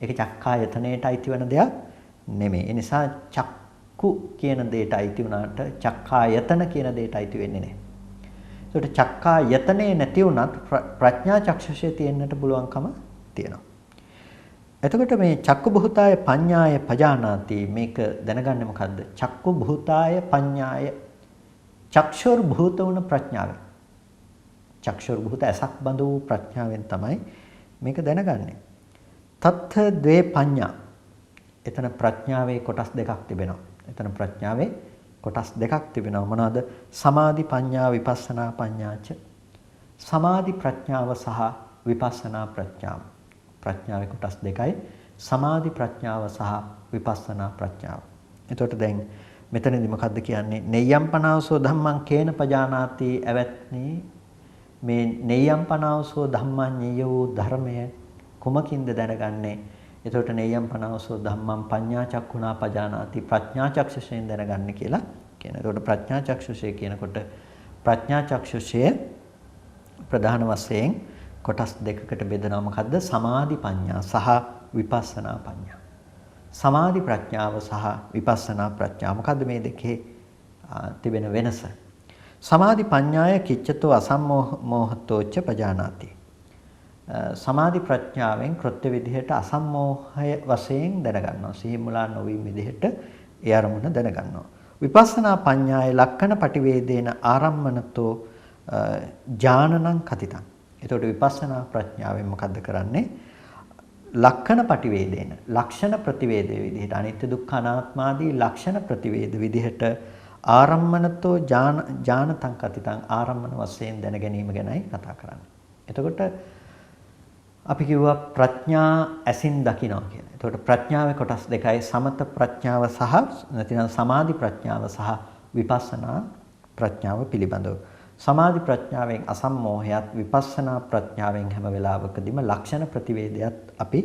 ඒක චක්කායතනයට අයිති වෙන දෙයක් නෙමෙයි. ඒ නිසා චක්කු කියන දෙයට අයිති වුණාට චක්කායතන කියන දෙයට අයිති වෙන්නේ නැහැ. ඒකට චක්කායතනේ නැති වුණත් ප්‍රඥා චක්ෂුෂයේ තියෙන්නට පුළුවන්කම තියෙනවා. එතකොට මේ චක්කු භූතාය පඤ්ඤාය පජානාති මේක දැනගන්නේ මොකද්ද? චක්කු භූතාය පඤ්ඤාය චක්ෂුර් භූත වුණ ප්‍රඥාවෙන්. චක්ෂුර් භූත ඇසක් බඳ වූ ප්‍රඥාවෙන් තමයි මේක දැනගන්නේ. තත්ථ ද්වේ පඤ්ඤා. එතන ප්‍රඥාවේ කොටස් දෙකක් තිබෙනවා. එතන ප්‍රඥාවේ කොටස් දෙකක් තිබෙනවා. මොනවාද? සමාධි පඤ්ඤා විපස්සනා පඤ්ඤාච. සමාධි ප්‍රඥාව සහ විපස්සනා ප්‍රඥාව. ප්‍රඥාවේ කොටස් දෙකයි. සමාධි ප්‍රඥාව සහ විපස්සනා ප්‍රඥාව. එතකොට දැන් මෙතනදී මොකද්ද කියන්නේ? නෙය්‍යම් පනාවසෝ ධම්මං කේන පජානාති ඇවැත්නි මේ නෙය්‍යම් පනාවසෝ ධම්මං ඤයෝ ධර්මය කුමකින්ද දැනගන්නේ? එතකොට නෙය්‍යම් පනාවසෝ ධම්මං පඤ්ඤා චක්ඛුනා පජානාති ප්‍රඥා චක්ෂුෂයෙන් දැනගන්නේ කියලා කියන. එතකොට ප්‍රඥා චක්ෂුෂය කියනකොට ප්‍රඥා චක්ෂුෂය ප්‍රධාන වශයෙන් කොටස් දෙකකට බෙදනවා. මොකද්ද? සමාධි ප්‍රඥා සහ විපස්සනා ප්‍රඥා. සමාධි ප්‍රඥාව සහ විපස්සනා ප්‍රඥා. මොකද්ද මේ දෙකේ තිබෙන වෙනස? සමාධි ප්‍රඥාය කිච්ඡතෝ අසම්මෝහතෝච්ච පජානාති. සමාධි ප්‍රඥාවෙන් කෘත්‍ය විදිහට අසම්මෝහය වශයෙන් දැනගන්නවා. සිහි මුලා නොවීම විදිහට ඒ අරමුණ දැනගන්නවා. විපස්සනා ප්‍රඥාය ලක්කන පටිවේදේන ආරම්මනතෝ ඥානනං කතිතං. එතකොට විපස්සනා ප්‍රඥාවෙන් මොකද්ද කරන්නේ? ලක්ෂණ ප්‍රතිවේදේන ලක්ෂණ ප්‍රතිවේදයේ විදිහට අනිත්‍ය දුක්ඛ අනාත්ම ආදී ලක්ෂණ ප්‍රතිවේද විදිහට ආරම්මනතෝ ඥානතං කතිතං ආරම්මන වශයෙන් දැන ගැනීම ගැනයි කතා කරන්නේ. එතකොට අපි කිව්වා ප්‍රඥා ඇසින් දකිනවා කියලා. එතකොට ප්‍රඥාවේ කොටස් දෙකයි. සමත ප්‍රඥාව සහ නැතිනම් සමාධි ප්‍රඥාව සහ විපස්සනා ප්‍රඥාව පිළිබඳව. සමාධි ප්‍රඥාවෙන් අසම්මෝහයත් විපස්සනා ප්‍රඥාවෙන් හැම වෙලාවකදීම ලක්ෂණ ප්‍රතිවේදයක් අපි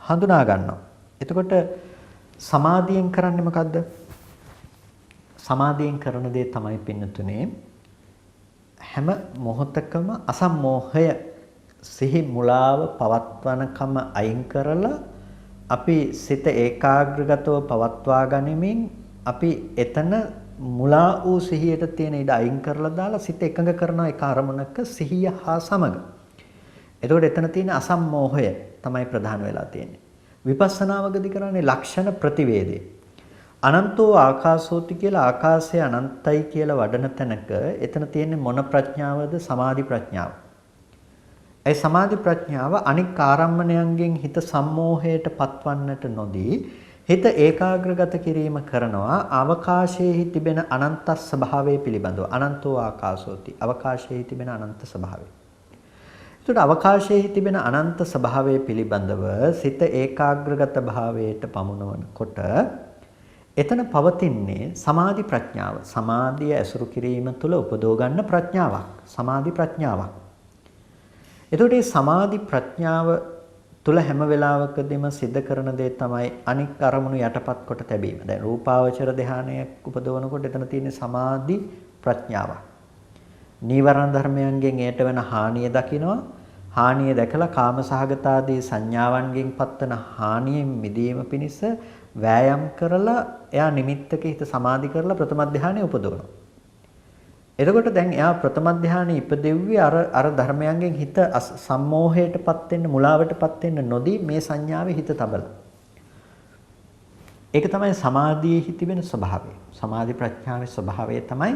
හඳුනා ගන්නවා. එතකොට සමාධියෙන් කරන්නේ මොකද්ද? සමාධියෙන් කරන දේ තමයි පින්නතුනේ හැම මොහොතකම අසම්මෝහය සිහි මුලාව පවත්වනකම අයින් කරලා අපි සිත ඒකාග්‍රගතව පවත්වා ගනිමින් අපි එතන මුලා වූ සිහියට තියෙන ඉඩ අයින් කරලා දාලා සිත එකඟ කරන එක අරමුණක සිහිය හා සමග. එතකොට එතන තියෙන අසම්මෝහය තමයි ප්‍රධාන වෙලා තියෙන්නේ. විපස්සනාවකදී කරන්නේ ලක්ෂණ ප්‍රතිවේදේ. අනන්තෝ ආකාශෝති කියලා ආකාශය අනන්තයි කියලා වඩන තැනක එතන තියෙන්නේ මොන ප්‍රඥාවද? සමාධි ප්‍රඥාව. ඒ සමාධි ප්‍රඥාව අනික් ආරම්මණයන්ගෙන් හිත සම්මෝහයට පත්වන්නට නොදී හිත ඒකාග්‍රගත කිරීම කරනවා අවකාශයේ තිබෙන අනන්ත ස්වභාවය පිළිබඳව. අනන්තෝ ආකාශෝති අවකාශයේ තිබෙන අනන්ත ස්වභාවය. ඒකට අවකාශයේ තිබෙන අනන්ත ස්වභාවය පිළිබඳව සිත ඒකාග්‍රගත භාවයට පමුණවනකොට එතන පවතින්නේ සමාධි ප්‍රඥාව. සමාධිය ඇසුරු කිරීම තුළ උපදව ගන්න ප්‍රඥාවක්. සමාධි ප්‍රඥාවක්. එතකොට මේ සමාධි ප්‍රඥාව තුල හැම වෙලාවකදීම සිද්ධ කරන දේ තමයි අනික් අරමුණු යටපත් කොට තැබීම. දැන් රූපාවචර ධානයක් උපදවනකොට එතන තියෙන සමාධි ප්‍රඥාව. නීවරණ ධර්මයන්ගෙන් එයට වෙන හානිය දකිනවා. හානිය දැකලා කාමසහගත ආදී සංඥාවන්ගෙන් පත්වන හානියෙන් මිදීම පිණිස වෑයම් කරලා එයා නිමිත්තක හිත සමාධි කරලා ප්‍රථම ධානය උපදවනවා. එතකොට දැන් එයා ප්‍රථම ධානයේ ඉපදෙව්වේ අර ධර්මයන්ගෙන් හිත සම්මෝහයටපත් වෙන්න මුලාවටපත් වෙන්න නොදී මේ සංඥාවේ හිත තබලා. ඒක තමයි සමාධියේ තිබෙන ස්වභාවය. සමාධි ප්‍රඥාවේ ස්වභාවය තමයි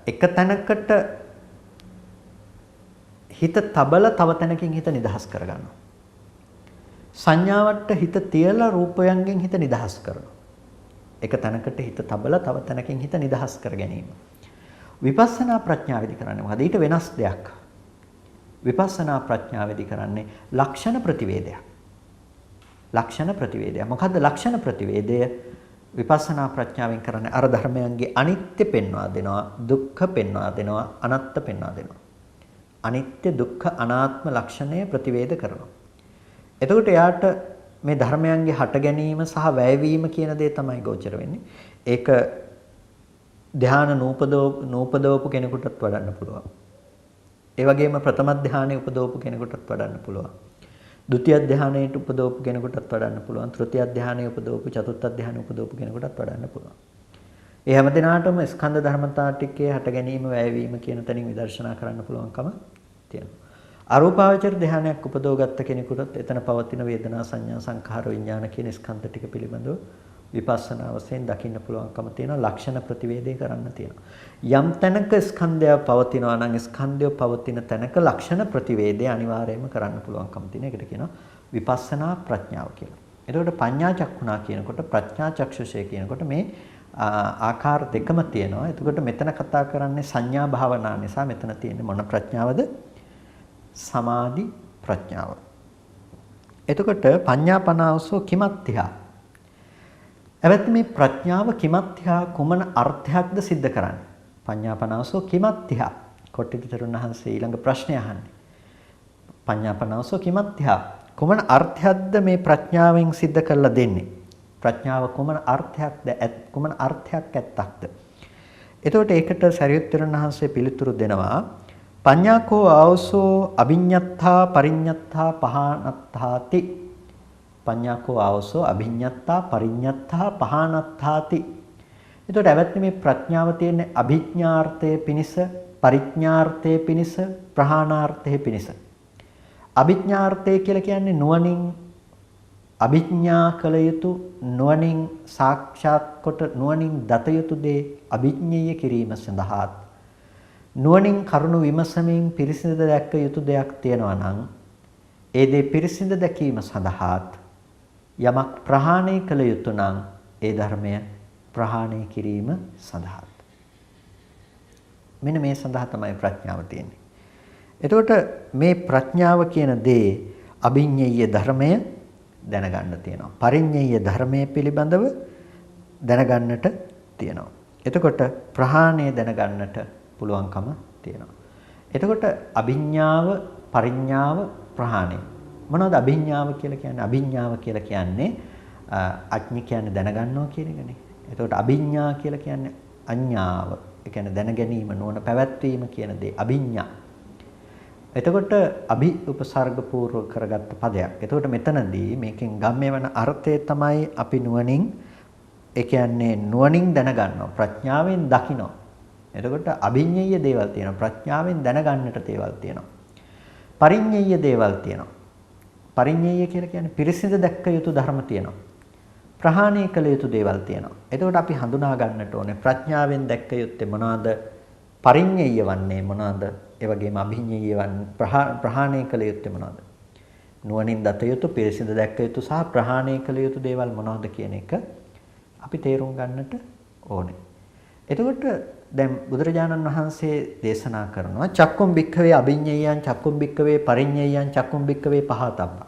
එක තැනකට හිත තබලා තව තැනකින් හිත නිදහස් කරගන්නවා. සංඥාවට හිත තියලා රූපයන්ගෙන් හිත නිදහස් කරනවා. එක තැනකට හිත තබලා තව තැනකින් හිත නිදහස් කර ගැනීම. විපස්සනා ප්‍රඥාවේදී කරන්නේ මොකද? ඊට වෙනස් දෙයක්. විපස්සනා ප්‍රඥාවේදී කරන්නේ ලක්ෂණ ප්‍රතිවේදයක්. ලක්ෂණ ප්‍රතිවේදය. මොකද්ද ලක්ෂණ ප්‍රතිවේදය? විපස්සනා ප්‍රඥාවෙන් කරන්නේ අර ධර්මයන්ගේ අනිත්‍ය පෙන්වා දෙනවා, දුක්ඛ පෙන්වා දෙනවා, අනාත්ම පෙන්වා දෙනවා. අනිත්‍ය, දුක්ඛ, අනාත්ම ලක්ෂණය ප්‍රතිවේද කරනවා. එතකොට යාට මේ ධර්මයන්ගේ හට ගැනීම සහ වැයවීම කියන දේ තමයි ගෝචර වෙන්නේ. ඒක ධ්‍යාන නූපදවපු කෙනෙකුටත් වඩන්න පුළුවන්. ඒ වගේම ප්‍රථම ධ්‍යානෙ උපදවපු කෙනෙකුටත් වඩන්න පුළුවන්. ဒုတိ ය ධ්‍යානයට උපදවපු කෙනෙකුටත් වඩන්න පුළුවන්. තෘතිය ධ්‍යානය උපදවපු, චතුර්ථ ධ්‍යානය උපදවපු කෙනෙකුටත් වඩන්න පුළුවන්. ඒ හැම දිනාටම ස්කන්ධ ධර්මතා ටිකේ හට ගැනීම වැයවීම කියන තැනින් විදර්ශනා කරන්න පුළුවන්කම තියෙනවා. අරූපාවචර ධ්‍යානයක් උපදවගත්ත කෙනෙකුට එතන පවතින වේදනා සංඥා සංඛාර විඥාන කියන ස්කන්ධ ටික පිළිබඳව විපස්සනා වශයෙන් දකින්න පුළුවන්කම තියෙනවා. ලක්ෂණ ප්‍රතිවේදේ කරන්න තියෙනවා. යම් තැනක ස්කන්ධය පවතිනවා නම් ස්කන්ධය පවතින තැනක ලක්ෂණ ප්‍රතිවේදේ අනිවාර්යයෙන්ම කරන්න පුළුවන්කම තියෙන එකට කියනවා විපස්සනා ප්‍රඥාව කියලා. එතකොට පඤ්ඤා චක්කුණා කියනකොට ප්‍රඥා චක්ෂුෂය කියනකොට මේ ආකාර දෙකම තියෙනවා. එතකොට මෙතන කතා කරන්නේ සංඥා භාවනා නිසා මෙතන තියෙන්නේ මොන ප්‍රඥාවද? සමාධි ප්‍රඥාව. එතකොට පඤ්ඤාපනාවසෝ කිමත්තිහා. එවැත් මේ ප්‍රඥාව කිමත්තිහා කුමන අර්ථයක්ද සිද්ධ කරන්නේ? පඤ්ඤාපනාවසෝ කිමත්තිහා. කොට්ටිත තෙරුන් වහන්සේ ඊළඟ ප්‍රශ්නය අහන්නේ. පඤ්ඤාපනාවසෝ කිමත්තිහා කුමන අර්ථයක්ද මේ ප්‍රඥාවෙන් සිද්ධ කරලා දෙන්නේ? ප්‍රඥාව කුමන අර්ථයක්ද? කුමන අර්ථයක් ඇත්තක්ද? එතකොට ඒකට සරියුත් තෙරුන් වහන්සේ පිළිතුරු දෙනවා. පඤ්ඤාකෝ ආවසෝ අභිඤ්ඤත්තා පරිඤ්ඤත්තා පහනත්තාති. පඤ්ඤාකෝ ආවසෝ අභිඤ්ඤත්තා පරිඤ්ඤත්තා පහනත්තාති. එතකොට ඇවැත්නි මේ ප්‍රඥාව තියෙන්නේ අභිඥාර්ථයේ පිනිස, පරිඥාර්ථයේ පිනිස, ප්‍රහාණාර්ථයේ පිනිස. අභිඥාර්ථය කියලා කියන්නේ නුවණින් අභිඥා කළ යුතු, නුවණින් සාක්ෂාත් කොට නුවණින් දත යුතු දේ අභිඥේය කිරීම සඳහාත් නුවණින් කරුණු විමසමින් පිරිසිදු දැක්ක යුතු දෙයක් තියෙනවා නම් ඒ දේ පිරිසිදු දැකීම සඳහාත් යමක් ප්‍රහාණය කළ යුතු නම් ඒ ධර්මය ප්‍රහාණය කිරීම සඳහාත්. මෙන්න මේ සඳහා තමයි ප්‍රඥාව තියෙන්නේ. එතකොට මේ ප්‍රඥාව කියන දේ අභිඤ්ඤේය ධර්මය දැනගන්න තියෙනවා. පරිඤ්ඤේය ධර්මයේ පිළිබඳව දැනගන්නට තියෙනවා. එතකොට ප්‍රහාණය දැනගන්නට පුළුවන්කම තියෙනවා. එතකොට අභිඥාව, පරිඥාව, ප්‍රහාණය. මොනවද අභිඥාව කියලා කියන්නේ? අභිඥාව කියලා කියන්නේ අඥ කියන්නේ දැනගන්නවා කියන එකනේ. එතකොට අභිඥා කියලා කියන්නේ අඥාව. ඒ කියන්නේ දැන ගැනීම, නුවණ පැවැත්වීම කියන දේ අභිඥා. එතකොට අභි උපසර්ග පූර්ව කරගත්ත පදයක්. එතකොට මෙතනදී මේකෙන් ගම්ම්‍ය වෙන අර්ථය තමයි අපි නුවණින්, ඒ කියන්නේ නුවණින් දැනගන්නවා, ප්‍රඥාවෙන් දකිනවා. එතකොට අභිඤ්ඤේය දේවල් තියෙනවා, ප්‍රඥාවෙන් දැනගන්නට දේවල් තියෙනවා. පරිඤ්ඤේය දේවල් තියෙනවා. පරිඤ්ඤේය කියලා කියන්නේ පිරිසිදු දැක්ක යුතු ධර්ම තියෙනවා. ප්‍රහාණය කළ යුතු දේවල් තියෙනවා. එතකොට අපි හඳුනා ගන්නට ඕනේ ප්‍රඥාවෙන් දැක්ක යුත්තේ මොනවාද? පරිඤ්ඤේය වන්නේ මොනවාද? ඒ වගේම අභිඤ්ඤේය ප්‍රහාණය කළ යුත්තේ මොනවාද? නුවණින් දත යුතු, පිරිසිදු දැක්ක යුතු සහ ප්‍රහාණය කළ යුතු දේවල් මොනවද කියන එක අපි තේරුම් ගන්නට ඕනේ. එතකොට දැන් බුදුරජාණන් වහන්සේ දේශනා කරනවා චක්කුම් භික්ඛවේ අභිඤ්ඤේයං චක්කුම් භික්ඛවේ පරිඤ්ඤේයං චක්කුම් භික්ඛවේ පහතබ්බා.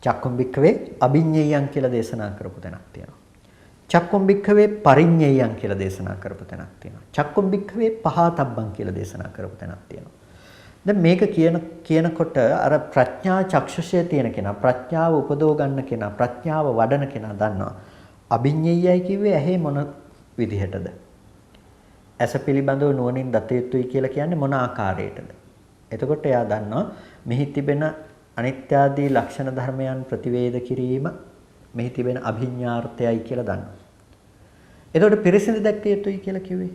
චක්කුම් භික්ඛවේ අභිඤ්ඤේයං කියලා දේශනා කරපු තැනක් තියෙනවා. චක්කුම් භික්ඛවේ පරිඤ්ඤේයං කියලා දේශනා කරපු තැනක් තියෙනවා. චක්කුම් භික්ඛවේ පහතබ්බං කියලා දේශනා කරපු තැනක් තියෙනවා. දැන් මේක කියනකොට අර ප්‍රඥා චක්ෂුෂය තියෙන කෙනා, ප්‍රඥාව උපදව ගන්න කෙනා, ප්‍රඥාව වඩන කෙනා දන්නවා. අභිඤ්ඤේයයි කිව්වේ ඇහි මොන විදිහටද? ඇස පිළිබඳව නුවණින් දත යුතුයි කියලා කියන්නේ මොන ආකාරයටද? එතකොට එයා දන්නවා මෙහි තිබෙන අනිත්‍ය ආදී ලක්ෂණ ධර්මයන් ප්‍රතිවේද කිරීම මෙහි තිබෙන අභිඥාර්ථයයි කියලා දන්නවා. එතකොට පිරිසිදු දැක්ක යුතුයි කියලා කිව්වේ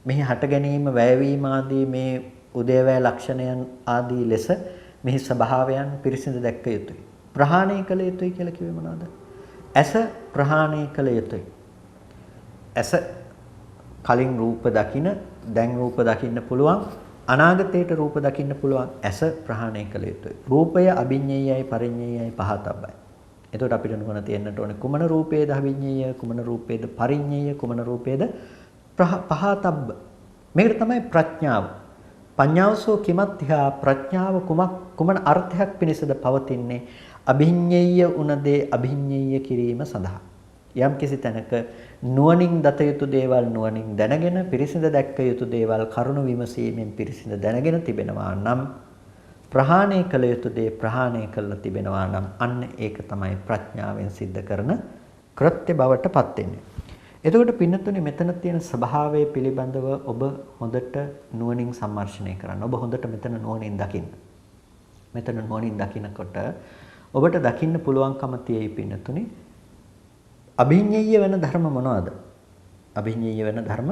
මෙහි හට ගැනීම, වැයවීම ආදී මේ උදේවැය ලක්ෂණයන් ආදී ලෙස මෙහි ස්වභාවයන් පිරිසිදු දැක්ක යුතුයි. ප්‍රහාණය කළ යුතුයි කියලා කිව්වේ මොනවද? ඇස ප්‍රහාණය කළ යුතුයි. ඇස කලින් රූප දකින, දැන් රූප දකින්න පුළුවන්, අනාගතයට රූප දකින්න පුළුවන් ඇස ප්‍රහාණය කළ යුතුයි. රූපය අභිඤ්ඤයයි පරිඤ්ඤයයි පහතබ්බයි. එතකොට අපිට නුවණ තියෙන්නට ඕනේ කුමන රූපේද අභිඤ්ඤය, කුමන රූපේද පරිඤ්ඤය, කුමන රූපේද පහතබ්බ. මේකට තමයි ප්‍රඥාව. පඤ්ඤාවසෝ කිමත්ථා ප්‍රඥාව කුමන අර්ථයක් පිණිසද පවතින්නේ? අභිඤ්ඤය උනදේ අභිඤ්ඤය කිරීම සඳහා. යම් කිසි තැනක නුවණින් දත යුතු දේවල් නුවණින් දැනගෙන පිරිසිඳ දැක්ක යුතු දේවල් කරුණු විමසීමෙන් පිරිසිඳ දැනගෙන තිබෙනවා නම් ප්‍රහාණය කළ යුතු දේ ප්‍රහාණය කළා තිබෙනවා නම් අන්න ඒක තමයි ප්‍රඥාවෙන් සිද්ධ කරන කෘත්‍ය බවට පත් වෙන්නේ. එතකොට පින්නතුනේ මෙතන තියෙන ස්වභාවය පිළිබඳව ඔබ හොඳට නුවණින් සම්මර්ෂණය කරන්න. ඔබ හොඳට මෙතන නුවණින් දකින්න. මෙතන නුවණින් දකිනකොට ඔබට දකින්න පුළුවන්කම තියෙයි පින්නතුනේ. අභිඤ්ඤය වෙන ධර්ම මොනවද? අභිඤ්ඤය වෙන ධර්ම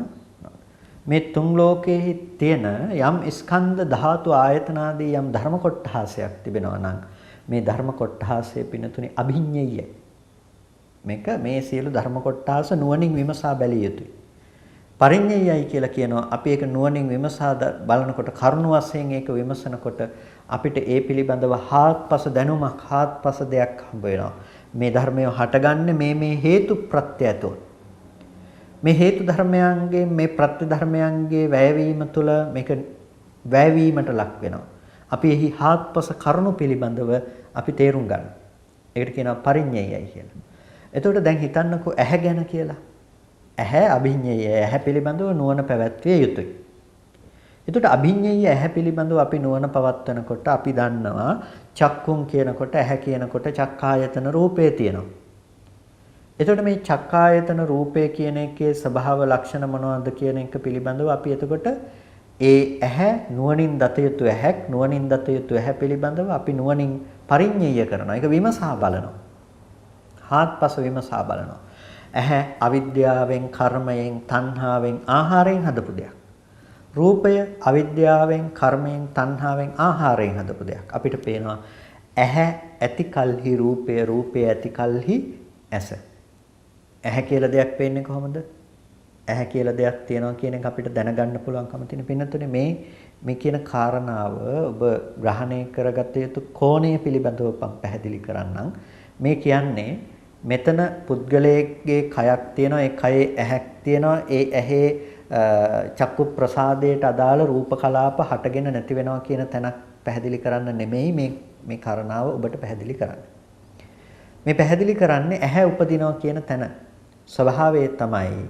මේ තුන් ලෝකයේ තියෙන යම් ස්කන්ධ ධාතු ආයතන ආදී යම් ධර්ම කොටහසයක් තිබෙනවා නම් මේ ධර්ම කොටහසේ පින්නතුනේ අභිඤ්ඤය. මේක මේ සියලු ධර්ම කොටහස නුවණින් විමසා බැලිය යුතුයි. පරිඤ්ඤයයි කියලා කියනවා අපි ඒක නුවණින් විමසා බලනකොට කරුණු වශයෙන් ඒක විමසනකොට අපිට ඒ පිළිබඳව හාත්පස දැනුමක් හාත්පස දෙයක් හම්බ වෙනවා. මේ ධර්මය හටගන්නේ මේ හේතු ප්‍රත්‍ය ඇතුව. මේ හේතු ධර්මයන්ගේ මේ ප්‍රත්‍ය ධර්මයන්ගේ වැයවීම තුළ මේක වැයවීමට ලක් වෙනවා. අපි එහි හාත්පස කරුණු පිළිබඳව අපි තේරුම් ගන්න. ඒකට කියනවා පරිඤ්ඤයයි කියලා. එතකොට දැන් හිතන්නකෝ ඇහැ ගැන කියලා. ඇහැ අභිඤ්ඤය ඇහැ පිළිබඳව නුවණ පැවැත්විය යුතුයි. එතකොට අභිඤ්ඤය ඇහැ පිළිබඳව අපි නුවණ පවත්වනකොට අපි දන්නවා චක්කුම් කියනකොට ඇහැ කියනකොට චක්කායතන රූපේ තියෙනවා. එතකොට මේ චක්කායතන රූපේ කියන එකේ ස්වභාව ලක්ෂණ මොනවද කියන එක පිළිබඳව අපි එතකොට ඒ ඇහැ නුවණින් දත යුතු ඇහැක් නුවණින් දත යුතු ඇහැ පිළිබඳව අපි නුවණින් පරිඤ්ඤය කරනවා. ඒක විමසා බලනවා. හාත්පස විමසා බලනවා. ඇහැ අවිද්‍යාවෙන්, කර්මයෙන්, තණ්හාවෙන්, ආහාරයෙන් හදපු දෙයක්. රූපය අවිද්‍යාවෙන්, කර්මයෙන්, තණ්හාවෙන්, ආහාරයෙන් හදපු දෙයක්. අපිට පේනවා ඇහැ ඇති කල්හි රූපය, රූපය ඇති කල්හි ඇස. ඇහැ කියලා දෙයක් පේන්නේ කොහොමද? ඇහැ කියලා දෙයක් තියෙනවා කියන එක අපිට දැනගන්න පුළුවන්කම තියෙන පින්නතුනේ මේ කියන කාරණාව ඔබ ග්‍රහණය කරගත යුතු කෝණය පිළිබඳව පැහැදිලි කරන්නම්. මේ කියන්නේ මෙතන පුද්ගලයෙක්ගේ කයක් තියෙනවා, ඒ කයේ ඇහැක් තියෙනවා, ඒ ඇහි චක්කු ප්‍රසාදයට අදාළ රූප කලාප හටගෙන නැති වෙනවා කියන තැනක් පැහැදිලි කරන්න නෙමෙයි මේ කාරණාව ඔබට පැහැදිලි කරන්නේ. මේ පැහැදිලි කරන්නේ ඇහැ උපදිනවා කියන තැන. ස්වභාවය තමයි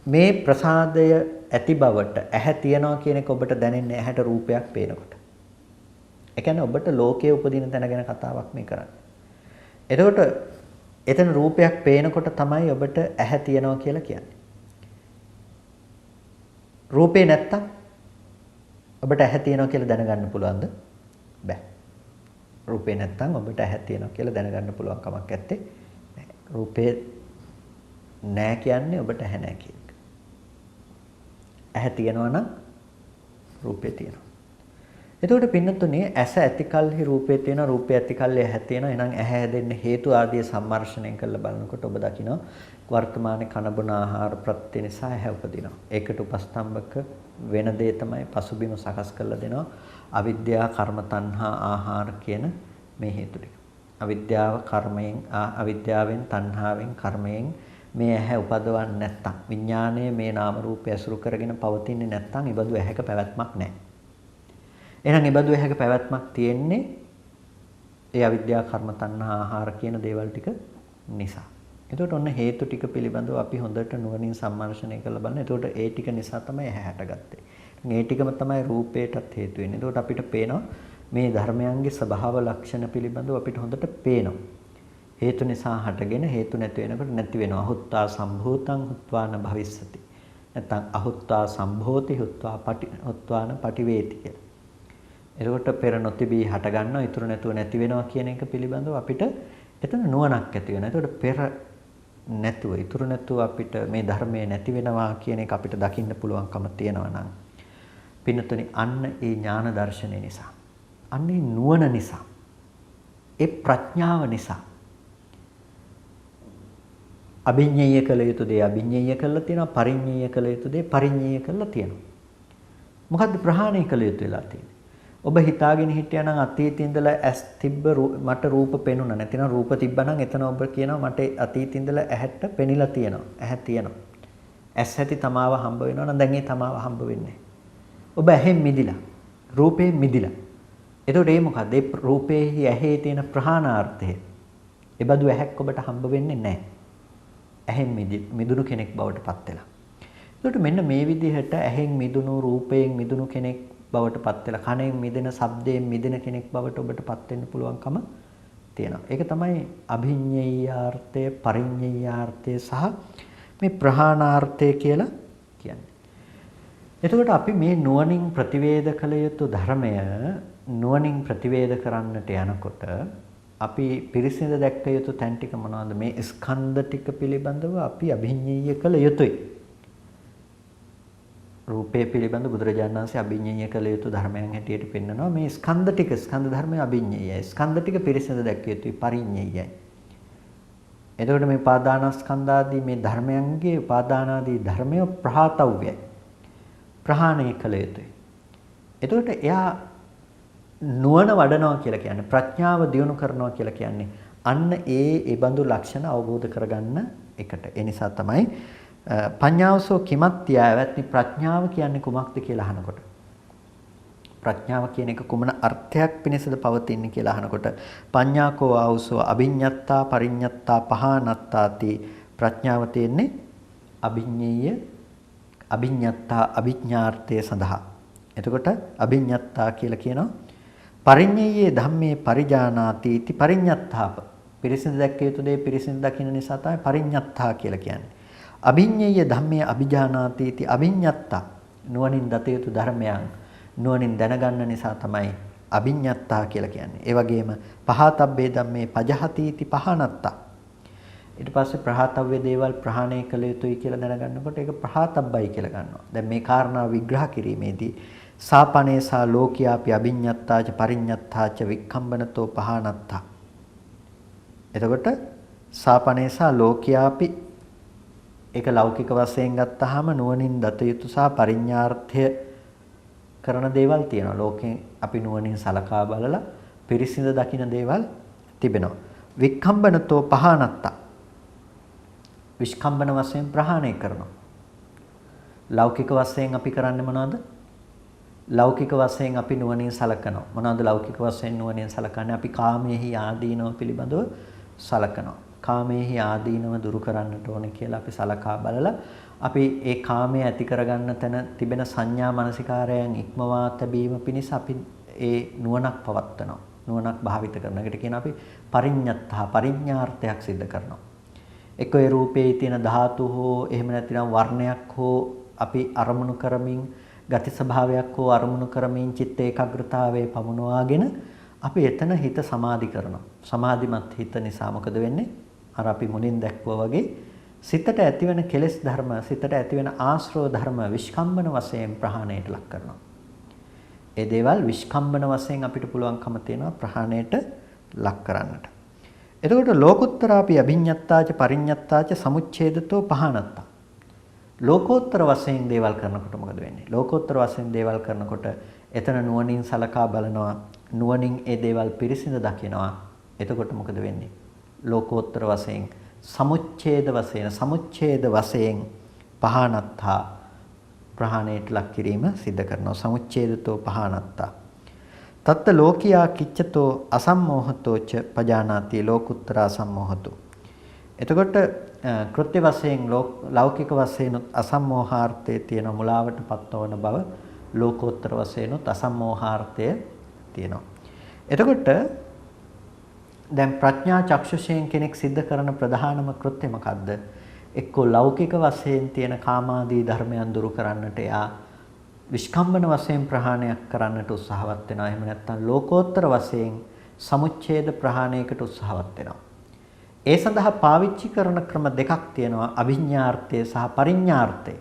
මේ ප්‍රසාදය ඇති බවට ඇහැ තියනවා කියන එක ඔබට දැනෙන්නේ ඇහැට රූපයක් පේනකොට. ඒ කියන්නේ ඔබට ලෝකයේ උපදින තැන ගැන කතාවක් මේ කරන්නේ. එතකොට එතන රූපයක් පේනකොට තමයි ඔබට ඇහැ තියනවා කියලා කියන්නේ. රූපේ නැත්තම් ඔබට ඇහැ තියනවා කියලා දැනගන්න පුළුවන්ද? බෑ. රූපේ නැත්තම් ඔබට ඇහැ තියනවා කියලා දැනගන්න පුළුවන් කමක් නැත්තේ. රූපේ නැහැ කියන්නේ ඔබට ඇහැ නැහැ කියන එක. ඇහැ තියනවා නම් රූපේ තියනවා. එතකොට පින්නතුනේ ඇස ඇති කල්හි රූපේ තියෙනවා, රූපේ ඇති කල්හි ඇහැ තියෙනවා. එහෙනම් ඇහැ හැදෙන්න හේතු ආදී සම්මර්ෂණය කරලා බලනකොට ඔබ දකිනවා වර්තමානයේ කනබුන ආහාර ප්‍රත්‍ය නිසා ඇහැ උපදිනවා. ඒකට උපස්තම්භක වෙන දේ තමයි පසුබිම සකස් කරලා දෙනවා. අවිද්‍යාව, කර්ම, තණ්හා, ආහාර කියන මේ හේතු ටික. අවිද්‍යාව කර්මයෙන්, අවිද්‍යාවෙන්, තණ්හාවෙන්, කර්මයෙන් මේ ඇහැ උපදවන්නේ නැත්තම්, විඥාණය මේ නාම රූපය අසුරු කරගෙන පවතින්නේ නැත්තම්, ඊබඳු ඇහැක පැවැත්මක් නැහැ. එහෙනම් ඊබඳු ඇහැක පැවැත්මක් තියෙන්නේ ඒ අවිද්‍යාව, කර්ම, තණ්හා, ආහාර කියන දේවල් ටික නිසා. එතකොට ඔන්න හේතු ටික පිළිබඳව අපි හොඳට නුවණින් සම්මර්ෂණය කරලා බලන්න. එතකොට ඒ ටික නිසා තමයි ඇහැ හැටගත්තේ. මේ ටිකම තමයි රූපේටත් හේතු වෙන්නේ. එතකොට අපිට පේනවා මේ ධර්මයන්ගේ ස්වභාව ලක්ෂණ පිළිබඳව අපිට හොඳට පේනවා. හේතු නිසා හටගෙන හේතු නැති වෙනකොට නැති වෙනවා. අහුත්වා සම්භූතං හුත්වාන භවිස්සති. නැත්නම් අහුත්වා සම්භෝති හුත්වාන පටිවේති කියලා. එතකොට පෙර නොතිබී හට ගන්නවා, ඉතුරු නැතුව නැති වෙනවා කියන එක පිළිබඳව අපිට එතන නුවණක් ඇති වෙනවා. එතකොට පෙර නැතුව ඉතුරු නැතුව අපිට මේ ධර්මයේ නැති වෙනවා කියන එක අපිට දකින්න පුළුවන්කම තියෙනවා නම් පින්නතුනි අන්න ඒ ඥාන දර්ශනය නිසා, අන්න ඒ නුවණ නිසා, ඒ ප්‍රඥාව නිසා අභිඤ්ඤය කළ යුතු දේ අභිඤ්ඤය කළා තියෙනවා, පරිඤ්ඤය කළ යුතු දේ පරිඤ්ඤය කළා තියෙනවා. මොකද්ද ප්‍රහාණය කළ යුතු වෙලා තියෙන්නේ? ඔබ හිතාගෙන හිටියා නම් අතීතේ ඉඳලා ඇස් තිබ්බ මට රූප පෙනුණා. නැතිනම් රූප තිබ්බනම් එතන ඔබ කියනවා මට අතීතේ ඉඳලා ඇහැට පෙනිලා තියෙනවා. ඇහැ තියෙනවා. ඇස් ඇති තමාව හම්බ වෙනවා නම් දැන් ඒ තමාව හම්බ වෙන්නේ. ඔබ ඇහෙන් මිදිලා. රූපයෙන් මිදිලා. එතකොට ඒ මොකද්ද? ඒ රූපේහි ඇහි තියෙන ප්‍රහාණාර්ථය. ඒ බඳු ඇහැක් ඔබට හම්බ වෙන්නේ නැහැ. ඇහෙන් මිදුණු කෙනෙක් බවට පත් වෙලා. එතකොට මෙන්න මේ විදිහට ඇහෙන් මිදුණු රූපයෙන් මිදුණු කෙනෙක් බවට පත් වෙලා කනෙන් මිදෙන ශබ්දයෙන් මිදෙන කෙනෙක් බවට ඔබට පත් වෙන්න පුළුවන්කම තියෙනවා. ඒක තමයි අභිඤ්ඤේයාර්ථය, පරිඤ්ඤේයාර්ථය සහ මේ ප්‍රහාණාර්ථය කියලා කියන්නේ. එතකොට අපි මේ නුවණින් ප්‍රතිවේද කළ යුතු ධර්මය නුවණින් ප්‍රතිවේද කරන්නට යනකොට අපි පිරිසිඳ දැක්ක යුතු තැන් ටික මොනවද? මේ ස්කන්ධ ටික පිළිබඳව අපි අභිඤ්ඤේය කළ යුතුයි. රූපේ පිළිබඳ බුදුරජාණන් වහන්සේ අභිඤ්ඤේය කළ යුතු ධර්මයන් හැටියට පෙන්නනවා. මේ ස්කන්ධ ටික ස්කන්ධ ධර්මයේ අභිඤ්ඤේයයි. ස්කන්ධ ටික පිරිසිඳ දැක්ක යුතුයි පරිඤ්ඤේයයි. එතකොට මේ උපාදානස්කන්ධාදී මේ ධර්මයන්ගේ උපාදානාදී ධර්මය ප්‍රහාතව්‍යයි. ප්‍රහාණය කළ යුතුයි. එතකොට එයා නුවණ වඩනවා කියලා කියන්නේ ප්‍රඥාව දියුණු කරනවා කියලා කියන්නේ අන්න ඒ බඳු ලක්ෂණ අවබෝධ කරගන්න එකට. ඒ නිසා තමයි පඤ්ඤාවසෝ කිමත්ත්‍ය ඇවත්නි ප්‍රඥාව කියන්නේ කුමක්ද කියලා අහනකොට ප්‍රඥාව කියන එක කුමන අර්ථයක් පිණිසද පවතින්නේ කියලා අහනකොට පඤ්ඤාකෝ ආවසෝ අභිඤ්ඤත්තා පරිඤ්ඤත්තා පහනත්තාති ප්‍රඥාව තියෙන්නේ අභිඤ්ඤේය අභිඤ්ඤත්තා අභිඥාර්ථය සඳහා. එතකොට අභිඤ්ඤත්තා කියලා කියනවා පරිඤ්ඤයේ ධම්මේ පරිජානාති इति පරිඤ්ඤත්තාප. පිරිසිදු දැක්ක යුතු දේ පිරිසිදු දකින්න නිසා තමයි පරිඤ්ඤත්තා කියලා කියන්නේ. අභිඤ්ඤේය ධම්මේ අභිජානාති इति අභිඤ්ඤත්තා. නුවණින් දත යුතු ධර්මයන් නුවණින් දැනගන්න නිසා තමයි අභිඤ්ඤත්තා කියලා කියන්නේ. ඒ වගේම පහතබ්බේ ධම්මේ පජහති इति පහනත්තා. ඊට පස්සේ ප්‍රහාතව්‍ය දේවල් ප්‍රහාණය කළ යුතුයි කියලා දැනගන්නකොට ඒක ප්‍රහාතබ්බයි කියලා ගන්නවා. දැන් මේ කාරණා විග්‍රහ කිරීමේදී සාපනේසා ලෝකියාපි අභිඤ්ඤත්තාච පරිඤ්ඤත්තාච වික්ඛම්බනතෝ පහනත්තා. එතකොට සාපනේසා ලෝකියාපි ඒක ලෞකික වශයෙන් ගත්තාම නුවණින් දත යුතු සහ පරිඤ්ඤාර්ථය කරන දේවල් තියෙනවා. ලෝකෙන් අපි නුවණින් සලකා බලලා පිරිසිඳ දකින්න දේවල් තිබෙනවා. වික්ඛම්බනතෝ පහනත්තා. විස්කම්බන වශයෙන් ප්‍රහාණය කරනවා. ලෞකික වශයෙන් අපි කරන්නේ මොනවද? ලෞකික වශයෙන් අපි නුවණින් සලකනවා. මොනවද ලෞකික වශයෙන් නුවණින් සලකන්නේ? අපි කාමයේහි ආදීනව පිළිබඳව සලකනවා. කාමයේහි ආදීනව දුරු කරන්නට ඕනේ කියලා අපි සලකා බලලා අපි ඒ කාමයේ ඇති කරගන්න තැන තිබෙන සංඥා මනසිකාරයන් ඉක්මවා තැබීම පිණිස අපි ඒ නුවණක් පවත්වනවා. නුවණක් භාවිත කරන එකට කියන අපි පරිඤ්ඤත්තා පරිඥාර්ථයක් සිද්ධ කරනවා. එක්ක ඒ රූපේ තියෙන ධාතු හෝ එහෙම නැතිනම් වර්ණයක් හෝ අපි අරමුණු කරමින් ගති ස්වභාවයක් හෝ අරමුණු කරමින් චිත්ත ඒකාග්‍රතාවයේ පමුණවාගෙන අපි එතන හිත සමාධි කරනවා. සමාධිමත් හිත නිසා මොකද වෙන්නේ? අර අපි මුලින් දැක්වුවා වගේ සිතට ඇතිවෙන කෙලෙස් ධර්ම, සිතට ඇතිවෙන ආශ්‍රව ධර්ම විස්කම්බන වශයෙන් ප්‍රහාණයට ලක් කරනවා. ඒ දේවල් විස්කම්බන වශයෙන් අපිට පුළුවන්කම තියෙනවා ප්‍රහාණයට ලක් කරන්නට. එතකොට ලෝකුත්තරාපි අභිඤ්ඤත්තාච පරිඤ්ඤත්තාච සමුච්ඡේදතෝ පහනත්තා. ලෝකෝත්තර වශයෙන් දේවල් කරනකොට මොකද වෙන්නේ? ලෝකෝත්තර වශයෙන් දේවල් කරනකොට එතන නුවණින් සලකා බලනවා, නුවණින් ඒ දේවල් පිරිසිඳ දකිනවා. එතකොට මොකද වෙන්නේ? ලෝකෝත්තර වශයෙන් සමුච්ඡේද වශයෙන් පහනත්තා ප්‍රහාණයට ලක් කිරීම සිද්ධ කරනවා. සමුච්ඡේදතෝ පහනත්තා. තත්ත ලෝකියා කිච්ඡතෝ අසම්මෝහතෝ ච පජානාති ලෝකුත්තරා සම්මෝහතෝ. එතකොට කෘත්‍ය වශයෙන් ලෞකික වශයෙන් අසම්මෝහාර්ථයේ තියෙන මුලාවට පත්වන බව ලෝකෝත්තර වශයෙන් අසම්මෝහාර්ථය තියෙනවා. එතකොට දැන් ප්‍රඥා චක්ෂුෂයෙන් කෙනෙක් සිද්ධ කරන ප්‍රධානම කෘත්‍ය මොකද්ද? එක්කෝ ලෞකික වශයෙන් තියෙන කාමාදී ධර්මයන් දුරු කරන්නට යා විස්කම්බන වශයෙන් ප්‍රහාණයක් කරන්නට උත්සාහවත් වෙනවා. එහෙම නැත්නම් ලෝකෝත්තර වශයෙන් සමුච්ඡේද ප්‍රහාණයකට උත්සාහවත් වෙනවා. ඒ සඳහා පාවිච්චි කරන ක්‍රම දෙකක් තියෙනවා. අභිඥාර්ථය සහ පරිඥාර්ථය.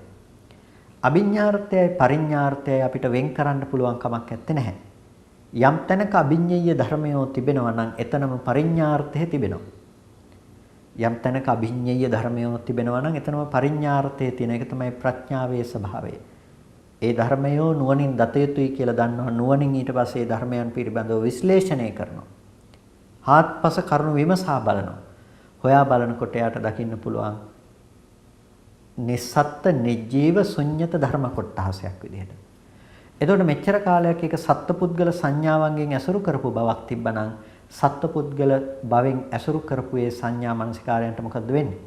අභිඥාර්ථයයි පරිඥාර්ථයයි අපිට වෙන් කරන්න පුළුවන් කමක් නැත්තේ නැහැ. යම් තැනක අභිඤ්ඤේය ධර්මයෝ තිබෙනවා නම් එතනම පරිඥාර්ථය තිබෙනවා. යම් තැනක අභිඤ්ඤේය ධර්මයෝ තිබෙනවා නම් එතනම පරිඥාර්ථය තියෙන එක තමයි ප්‍රඥාවේ ස්වභාවය. ඒ ධර්මය නුවණින් දත යුතුයි කියලා දන්නවා. නුවණින් ඊට පස්සේ ඒ ධර්මයන් පිළිබඳව විශ්ලේෂණය කරනවා. හාත්පස කරුණු විමසා බලනවා. හොයා බලනකොට එයාට දකින්න පුළුවන් නිස්සත්ත්‍ය නිජීව ශුන්්‍යත ධර්ම කොටහසක් විදිහට. එතකොට මෙච්චර කාලයක් එක සත්පුද්ගල සංඥාවන්ගෙන් ඇසුරු කරපු බවක් තිබ්බනම් සත්පුද්ගල භවෙන් ඇසුරු කරපු ඒ සංඥා මනසිකාරයන්ට මොකද වෙන්නේ?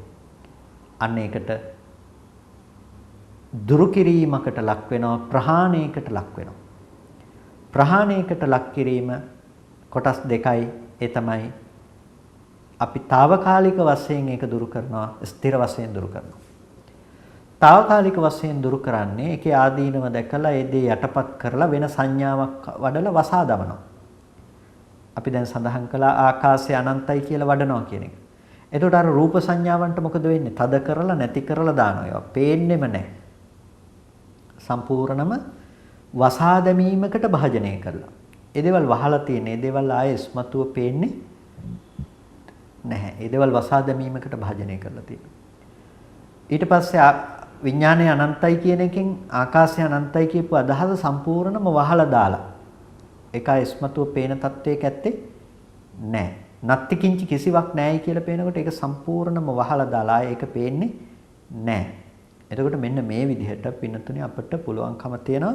අන්න ඒකට දුරු කිරීමකට ලක් වෙනවා, ප්‍රහාණයකට ලක් වෙනවා. ප්‍රහාණයකට ලක් කිරීම කොටස් දෙකයි. ඒ තමයි අපි తాවකාලික වශයෙන් ඒක දුරු කරනවා, ස්ථිර වශයෙන් දුරු කරනවා. తాවකාලික වශයෙන් දුරු කරන්නේ ඒකේ ආදීනව දැකලා ඒ දේ යටපත් කරලා වෙන සංඥාවක් වඩලා වසා දමනවා. අපි දැන් සඳහන් කළා ආකාශය අනන්තයි කියලා වඩනවා කියන එක. එතකොට අර රූප සංඥාවන්ට මොකද වෙන්නේ? තද කරලා නැති කරලා දානවා. ඒවා පේන්නෙම නැහැ. සම්පූර්ණම වසා දැමීමකට භාජනය කරලා. ඒ දේවල් වහලා තියෙන. ඒ දේවල් ආයේ ස්මතුව පේන්නේ නැහැ. ඒ දේවල් වසා දැමීමකට භාජනය කරලා තියෙනවා. ඊට පස්සේ විඥානය අනන්තයි කියන එකෙන් ආකාශය අනන්තයි කියපු අදහස සම්පූර්ණම වහලා දාලා. ඒකයි ස්මතුව පේන තත්වයක ඇත්තේ නැහැ. නත්ති කිංචි කිසිවක් නැහැයි කියලා පේනකොට ඒක සම්පූර්ණම වහලා දාලා ඒක පේන්නේ නැහැ. එතකොට මෙන්න මේ විදිහට පින්නතුනේ අපිට පුළුවන්කම තියෙනවා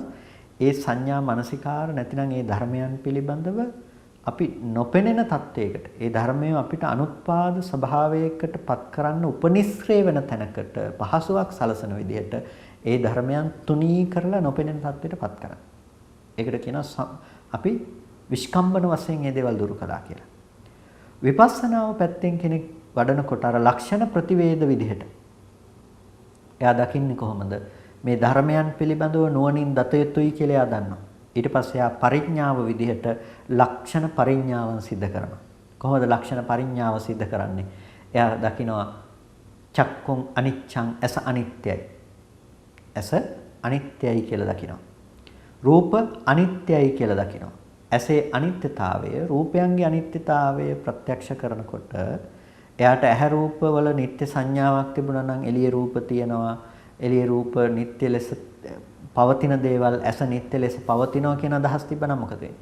ඒ සංඥා මානසිකාර නැතිනම් ඒ ධර්මයන් පිළිබඳව අපි නොපෙනෙන තත්වයකට ඒ ධර්මය අපිට අනුත්පාද ස්වභාවයකට පත් කරන්න උපනිශ්‍රේ වෙන තැනකට පහසුවක් සලසන විදිහට ඒ ධර්මයන් තුනී කරලා නොපෙනෙන තත්වයට පත් කරන්න. ඒකට කියනවා අපි විස්කම්බන වශයෙන් මේ දේවල් දුරු කළා කියලා. විපස්සනාව පැත්තෙන් කෙනෙක් වඩනකොට අර ලක්ෂණ ප්‍රතිවේද විදිහට එයා දකින්නේ කොහොමද? මේ ධර්මයන් පිළිබඳව නුවණින් දත යුතුයි කියලා එයා දන්නවා. ඊට පස්සේ එයා පරිඥාව විදිහට ලක්ෂණ පරිඥාවන් සිද්ධ කරනවා. කොහොමද ලක්ෂණ පරිඥාව සිද්ධ කරන්නේ? එයා දකිනවා චක්කුං අනිච්ඡං ඇස අනිත්‍යයි. ඇස අනිත්‍යයි කියලා දකිනවා. රූප අනිත්‍යයි කියලා දකිනවා. ඇසේ අනිත්‍යතාවය, රූපයන්ගේ අනිත්‍යතාවය ප්‍රත්‍යක්ෂ කරනකොට එයාට ඇහැ රූප වල නිත්‍ය සංඥාවක් තිබුණා නම් එළියේ රූප තියෙනවා. එළියේ රූප නිත්‍ය ලෙස පවතින දේවල් ඇස නිත්‍ය ලෙස පවතිනවා කියන අදහස් තිබ්බනම් මොකද වෙන්නේ?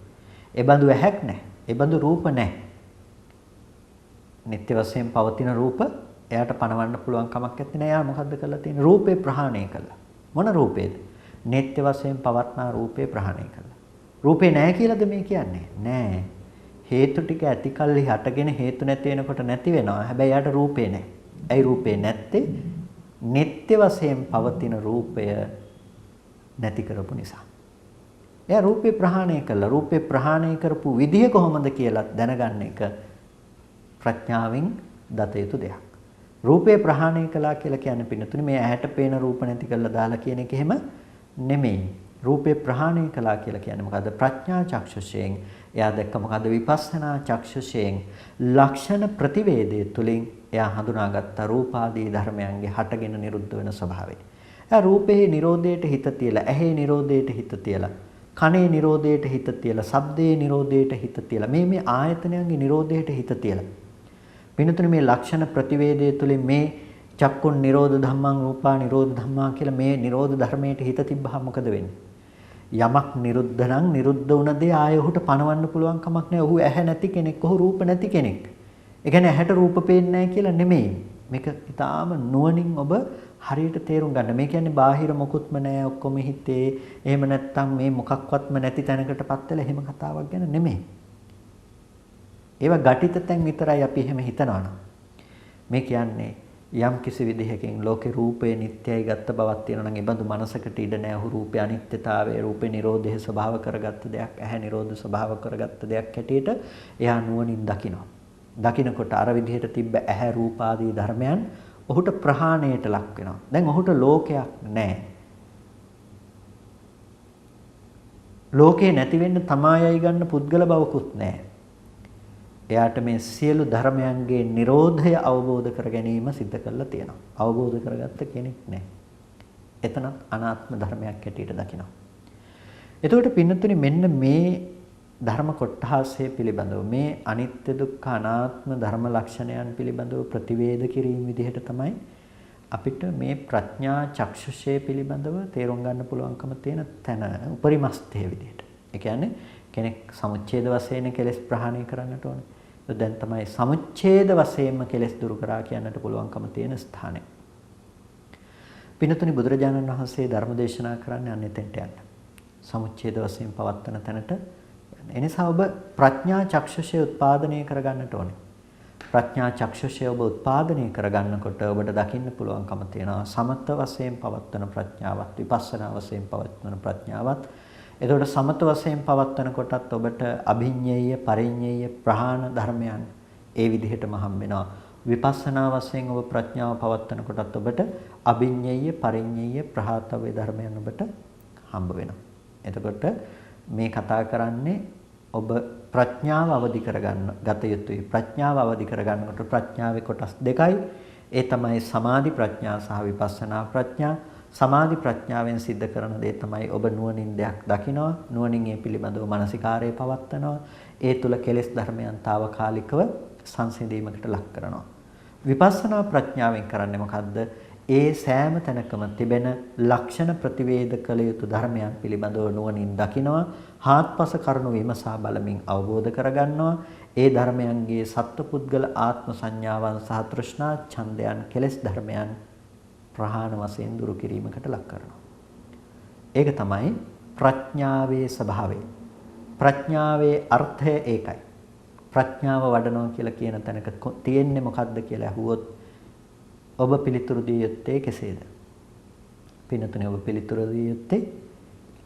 ඒ බඳු ඇහැක් නැහැ. ඒ බඳු රූප නැහැ. නිත්‍ය වශයෙන් පවතින රූප එයාට පණවන්න පුළුවන් කමක් නැත්තේ. එයා මොකද්ද කරලා තියෙන්නේ? රූපේ ප්‍රහාණය කළා. මොන රූපේද? නිත්‍ය වශයෙන් පවත්නා රූපේ ප්‍රහාණය කළා. රූපේ නැහැ කියලාද මේ කියන්නේ? නෑ. හේතු ටික ඇතිකල්හි හටගෙන හේතු නැති වෙනකොට නැති වෙනවා. හැබැයි යාට රූපේ නැහැ. ඇයි රූපේ නැත්තේ? නිත්‍ය වශයෙන් පවතින රූපය නැති කරපු නිසා. එයා රූපේ ප්‍රහාණය කළා. රූපේ ප්‍රහාණය කරපු විදිය කොහොමද කියලා දැනගන්න එක ප්‍රඥාවෙන් දත යුතු දෙයක්. රූපේ ප්‍රහාණය කළා කියලා කියන්නේ පින්නතුනේ මේ ඇහැට පේන රූප නැති කරලා දාලා කියන එක එහෙම නෙමෙයි. රූපේ ප්‍රහාණය කළා කියලා කියන්නේ මොකද්ද? ප්‍රඥා චක්ෂුෂයෙන් එයා දැක්ක මොකද්ද? විපස්සනා චක්ෂුෂයෙන් ලක්ෂණ ප්‍රතිවේදයේ තුලින් එයා හඳුනාගත්ත රූපාදී ධර්මයන්ගේ හටගෙන නිරුද්ධ වෙන ස්වභාවය. එයා රූපේ නිරෝධයට හිත තියලා, ඇහි නිරෝධයට හිත තියලා, කනේ නිරෝධයට හිත තියලා, ශබ්දේ නිරෝධයට හිත තියලා, මේ ආයතනයන්ගේ නිරෝධයට හිත තියලා. පින්නතුනේ මේ ලක්ෂණ ප්‍රතිවේදයේ තුලින් මේ චක්කුන් නිරෝධ ධම්මං රූපා නිරෝධ ධම්මා කියලා මේ නිරෝධ ධර්මයට හිත තිබ්බහම මොකද වෙන්නේ? යමක් නිරුද්ධ නම් නිරුද්ධ වුණ දේ ආය ඔහුට පණවන්න පුළුවන් කමක් නැහැ. ඔහු ඇහැ නැති කෙනෙක්, ඔහු රූප නැති කෙනෙක්. ඒ කියන්නේ ඇහැට රූප පේන්නේ නැහැ කියලා නෙමෙයි. මේක ඊටාම නුවණින් ඔබ හරියට තේරුම් ගන්න. මේ කියන්නේ බාහිර මොකුත්ම නැහැ, ඔක්කොම හිතේ. එහෙම නැත්නම් මේ මොකක්වත්ම නැති තැනකටපත් වෙලා එහෙම කතාවක් ගැන නෙමෙයි. ඒවා ගටිත තැන් විතරයි අපි එහෙම හිතනවා. මේ කියන්නේ යම් කිසි විදිහකින් ලෝකේ රූපේ නිට්ටයයි ගත්ත බවක් තියෙනවා නම් ඒ බඳු මනසකට ඉඩ නැහැ. ඔහු රූපේ අනිත්‍යතාවය, රූපේ නිරෝධය ස්වභාව කරගත්ත දෙයක්, ඇහැ නිරෝධ ස්වභාව කරගත්ත දෙයක් හැටියට එයා නුවණින් දකිනවා. දකිනකොට අර විදිහට තිබ්බ ඇහැ රූප ආදී ධර්මයන් ඔහුට ප්‍රහාණයට ලක් වෙනවා. දැන් ඔහුට ලෝකයක් නැහැ. ලෝකේ නැති වෙන්න තමායයි ගන්න පුද්ගල බවකුත් නැහැ. එයාට මේ සියලු ධර්මයන්ගේ Nirodhaය අවබෝධ කර ගැනීම සිද්ධ කරලා තියෙනවා. අවබෝධ කරගත්ත කෙනෙක් නැහැ. එතනත් අනාත්ම ධර්මයක් හැටියට දකිනවා. එතකොට පින්නතුනි මෙන්න මේ ධර්ම කොටහසේ පිළිබඳව මේ අනිත්‍ය දුක්ඛ අනාත්ම ධර්ම ලක්ෂණයන් පිළිබඳව ප්‍රතිවේද කිරීම විදිහට තමයි අපිට මේ ප්‍රඥා චක්ෂුෂය පිළිබඳව තේරුම් ගන්න පුළුවන්කම තියෙන තැන උපරිමස්තේ විදිහට. ඒ කියන්නේ කෙනෙක් සමුච්ඡේද වශයෙන් කෙලෙස් ප්‍රහාණය කරන්නට ඕනේ. දැන් තමයි සමුච්ඡේද වශයෙන්ම කෙලෙස් දුරු කරා කියන්නට පුළුවන්කම තියෙන ස්ථානය. පින්තුනි බුදුරජාණන් වහන්සේ ධර්ම දේශනා කරන්නේ අන්න එතෙන්ට යන්න. සමුච්ඡේද වශයෙන් පවත්තන තැනට යන්න. එනිසා ඔබ ප්‍රඥා චක්ෂුෂය උත්පාදනය කරගන්නට ඕනේ. ප්‍රඥා චක්ෂුෂය ඔබ උත්පාදනය කරගන්නකොට ඔබට දකින්න පුළුවන්කම තියෙනවා සමත වශයෙන් පවත්වන ප්‍රඥාවත් විපස්සනා වශයෙන් පවත්වන ප්‍රඥාවත්. එතකොට සමත වශයෙන් පවත්වන කොටත් ඔබට අභිඤ්ඤේය පරිඤ්ඤේය ප්‍රහාණ ධර්මයන් ඒ විදිහටම හම් වෙනවා. විපස්සනා වශයෙන් ඔබ ප්‍රඥාව පවත්වන කොටත් ඔබට අභිඤ්ඤේය පරිඤ්ඤේය ප්‍රහාතව්‍ය ධර්මයන් ඔබට හම්බ වෙනවා. එතකොට මේ කතා කරන්නේ ඔබ ප්‍රඥාව අවදි කරගන්න ගත යුතුයි. ප්‍රඥාව අවදි කරගන්නකොට ප්‍රඥාවේ කොටස් දෙකයි. ඒ තමයි සමාධි ප්‍රඥා සහ විපස්සනා ප්‍රඥා. සමාධි ප්‍රඥාවෙන් සිද්ධ කරන දේ තමයි ඔබ නුවණින් දෙයක් දකිනවා. නුවණින් ඒ පිළිබඳව මානසිකාරය පවත්නවා. ඒ තුල කෙලෙස් ධර්මයන් తాවකාලිකව සංසිඳීමකට ලක් කරනවා. විපස්සනා ප්‍රඥාවෙන් කරන්නේ මොකද්ද? ඒ සෑම තැනකම තිබෙන ලක්ෂණ ප්‍රතිවේද කළ යුතු ධර්මයන් පිළිබඳව නුවණින් දකිනවා. හාත්පස කරුණු විමසා බලමින් අවබෝධ කරගන්නවා. ඒ ධර්මයන්ගේ සත්පුද්ගල ආත්ම සංඥාවන් සහ තෘෂ්ණා ඡන්දයන් කෙලෙස් ධර්මයන් ප්‍රහාණ වශයෙන් දුරු කිරීමකට ලක් කරනවා. ඒක තමයි ප්‍රඥාවේ ස්වභාවය. ප්‍රඥාවේ අර්ථය ඒකයි. ප්‍රඥාව වඩනවා කියලා කියන තැනක තියෙන්නේ මොකද්ද කියලා අහුවොත් ඔබ පිළිතුරු දිය යුත්තේ කෙසේද? පින්නතුනේ ඔබ පිළිතුරු දිය යුත්තේ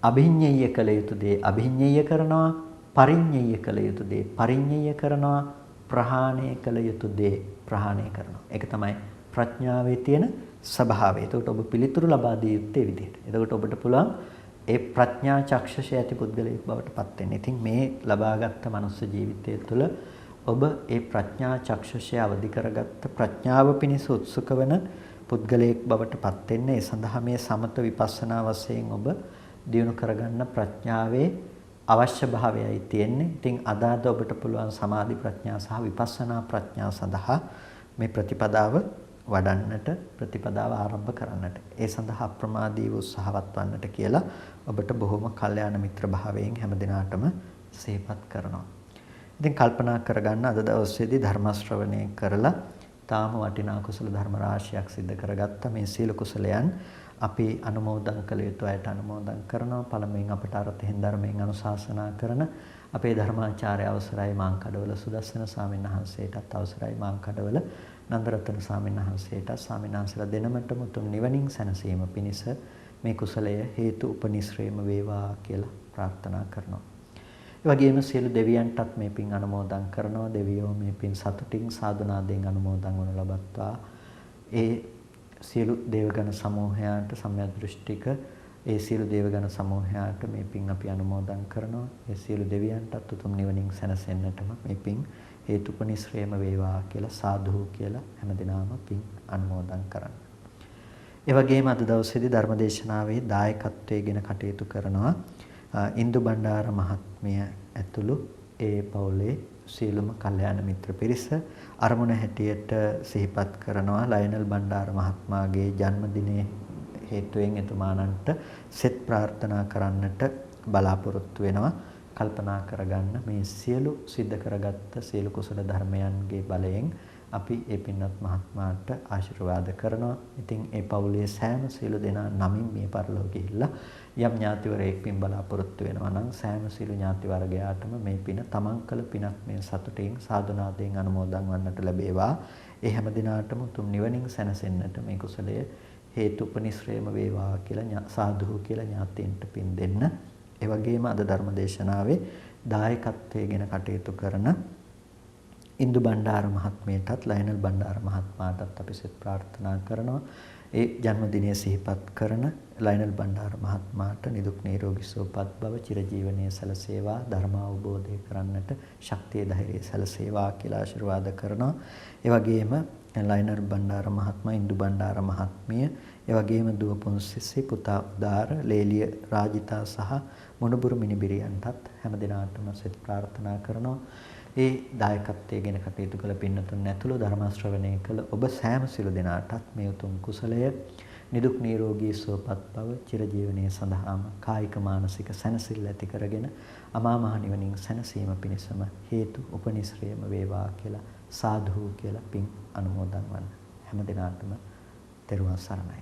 අභිඤ්ඤේය කළ යුතු දේ අභිඤ්ඤේය කරනවා, පරිඤ්ඤේය කළ යුතු දේ පරිඤ්ඤේය කරනවා, ප්‍රහාණය කළ යුතු දේ ප්‍රහාණය කරනවා. ඒක තමයි ප්‍රඥාවේ තියෙන ස්වභාවය. එතකොට ඔබ පිළිතුරු ලබා දිය යුත්තේ විදිහට. එතකොට ඔබට පුළුවන් ඒ ප්‍රඥා චක්ෂුෂය ඇති පුද්ගලයෙක් බවට පත් වෙන්න. ඉතින් මේ ලබාගත් මනුස්ස ජීවිතය තුළ ඔබ ඒ ප්‍රඥා චක්ෂුෂය අවදි කරගත්ත ප්‍රඥාව පිණිස උත්සුක වන පුද්ගලයෙක් බවට පත් වෙන්න. ඒ සඳහා මේ සමත විපස්සනා වශයෙන් ඔබ දියුණු කරගන්න ප්‍රඥාවේ අවශ්‍ය භාවයයි තියෙන්නේ. ඉතින් අදාද ඔබට පුළුවන් සමාධි ප්‍රඥා සහ විපස්සනා ප්‍රඥා සඳහා මේ ප්‍රතිපදාව වඩන්නට ප්‍රතිපදාව ආරම්භ කරන්නට. ඒ සඳහා අප්‍රමාදීව උත්සාහවත් වන්නට කියලා ඔබට බොහොම කල්යාණ මිත්‍ර භාවයෙන් හැම දිනාටම සිහිපත් කරනවා. ඉතින් කල්පනා කරගන්න අද දවසේදී ධර්ම ශ්‍රවණය කරලා තාම වටිනා කුසල ධර්ම රාශියක් සිද්ධ කරගත්ත මේ සීල කුසලයන් අපි අනුමෝදන් කළ යුතු අයට අනුමෝදන් කරනවා. පළමුවෙන් අපට අර්ථයෙන් ධර්මයෙන් අනුශාසනා කරන අපේ ධර්මාචාර්ය අවසරයි මාංකඩවල සුදස්සන ස්වාමීන් වහන්සේටත් අවසරයි මාංකඩවල නන්දරත්න ස්වාමීන් වහන්සේට ස්වාමීන් වහන්සේලා දෙනමටම උතුම් නිවනින් සැනසීම පිණිස මේ කුසලය හේතු උපනිශ්‍රේම වේවා කියලා ප්‍රාර්ථනා කරනවා. ඒ වගේම සියලු දෙවියන්ටත් මේ පින් අනුමෝදන් කරනවා. දෙවියෝ මේ පින් සතුටින් සාදුනාදයෙන් අනුමෝදන් වනු ලබත්වා. ඒ සියලු දේවගණ සමූහයාට සම්‍යක් දෘෂ්ටික ඒ සියලු දේවගණ සමූහයාට මේ පින් අපි අනුමෝදන් කරනවා. ඒ සියලු දෙවියන්ටත් උතුම් නිවනින් සැනසෙන්නටම මේ පින් හේතුපනිශ්‍රේම වේවා කියලා සාදු කියලා හැමදිනම පින් අනුමෝදන් කරන්න. ඒ වගේම අද දවසේදී ධර්මදේශනාවේ දායකත්වයෙන් කටයුතු කරනවා ඉන්දු බණ්ඩාර මහත්මිය ඇතුළු ඒ පවුලේ සීලම කල්යාණ මිත්‍ර පිරිස අරමුණ හැටියට සිහිපත් කරනවා ලයනල් බණ්ඩාර මහත්මයාගේ ජන්මදිනයේ හේතුවෙන් එතුමාණන්ට සෙත් ප්‍රාර්ථනා කරන්නට බලාපොරොත්තු වෙනවා. කල්පනා කරගන්න මේ සියලු සිද්ධ කරගත්ත සියලු කුසල ධර්මයන්ගේ බලයෙන් අපි ඒ පින්වත් මහත්මයාට ආශිර්වාද කරනවා. ඉතින් ඒ පවුලේ සෑම සියලු දෙනා නමින් මේ පරිලෝක ගිහිල්ලා යම් ඥාතිවරයෙක් පින් බලාපොරොත්තු වෙනවා නම් සෑම සියලු ඥාති වර්ගයාටම මේ පින තමන් කළ පිනක් මේ සතුටින් සාදුනාදයෙන් අනුමෝදන් වන්නට ලැබේවා. ඒ හැම දිනාටම උතුම් නිවනින් සැනසෙන්නට මේ කුසලය හේතුපනිශ්‍රේම වේවා කියලා සාදු කියලා ඥාතීන්ට පින් දෙන්න. ඒ වගේම අද ධර්ම දේශනාවේ දායකත්වයෙන් කටයුතු කරන ඉන්දු බණ්ඩාර මහත්මියටත් ලයනල් බණ්ඩාර මහත්මයාටත් අපි සෙත් ප්‍රාර්ථනා කරනවා. ඒ ජන්මදිනය සිහිපත් කරන ලයනල් බණ්ඩාර මහත්මයාට නිදුක් නිරෝගී සුවපත් භව චිරජීවනයේ සැලසේවා ධර්ම අවබෝධය කරන්නට ශක්තිය ධෛර්යය සැලසේවා කියලා ආශිර්වාද කරනවා. ඒ වගේම ලයනල් බණ්ඩාර මහත්මයා ඉන්දු බණ්ඩාර මහත්මිය ඒ වගේම දුව පුන්සිසි පුතා උදාර ලේලිය රාජිතා සහ මොණබුරු මිනිබිරියන්ටත් හැම දිනාටම සෙත් ප්‍රාර්ථනා කරනවා. ඒ දායකත්වයේ ගෙන කටයුතු කළ පින්නතුන් ඇතුළු ධර්ම ශ්‍රවණය කළ ඔබ සෑම සිළු දෙනාටත් මේ උතුම් කුසලය නිදුක් නිරෝගී සුවපත් බව චිරජීවනයේ සඳහාම කායික මානසික සැනසෙල්ල ඇති කරගෙන අමා මහ නිවනින් සැනසීම පිණිසම හේතු උපනිශ්‍රේම වේවා කියලා සාදු කියලා පින් අනුමෝදන් වන්න. හැම දිනාටම තෙරුවන් සරණයි.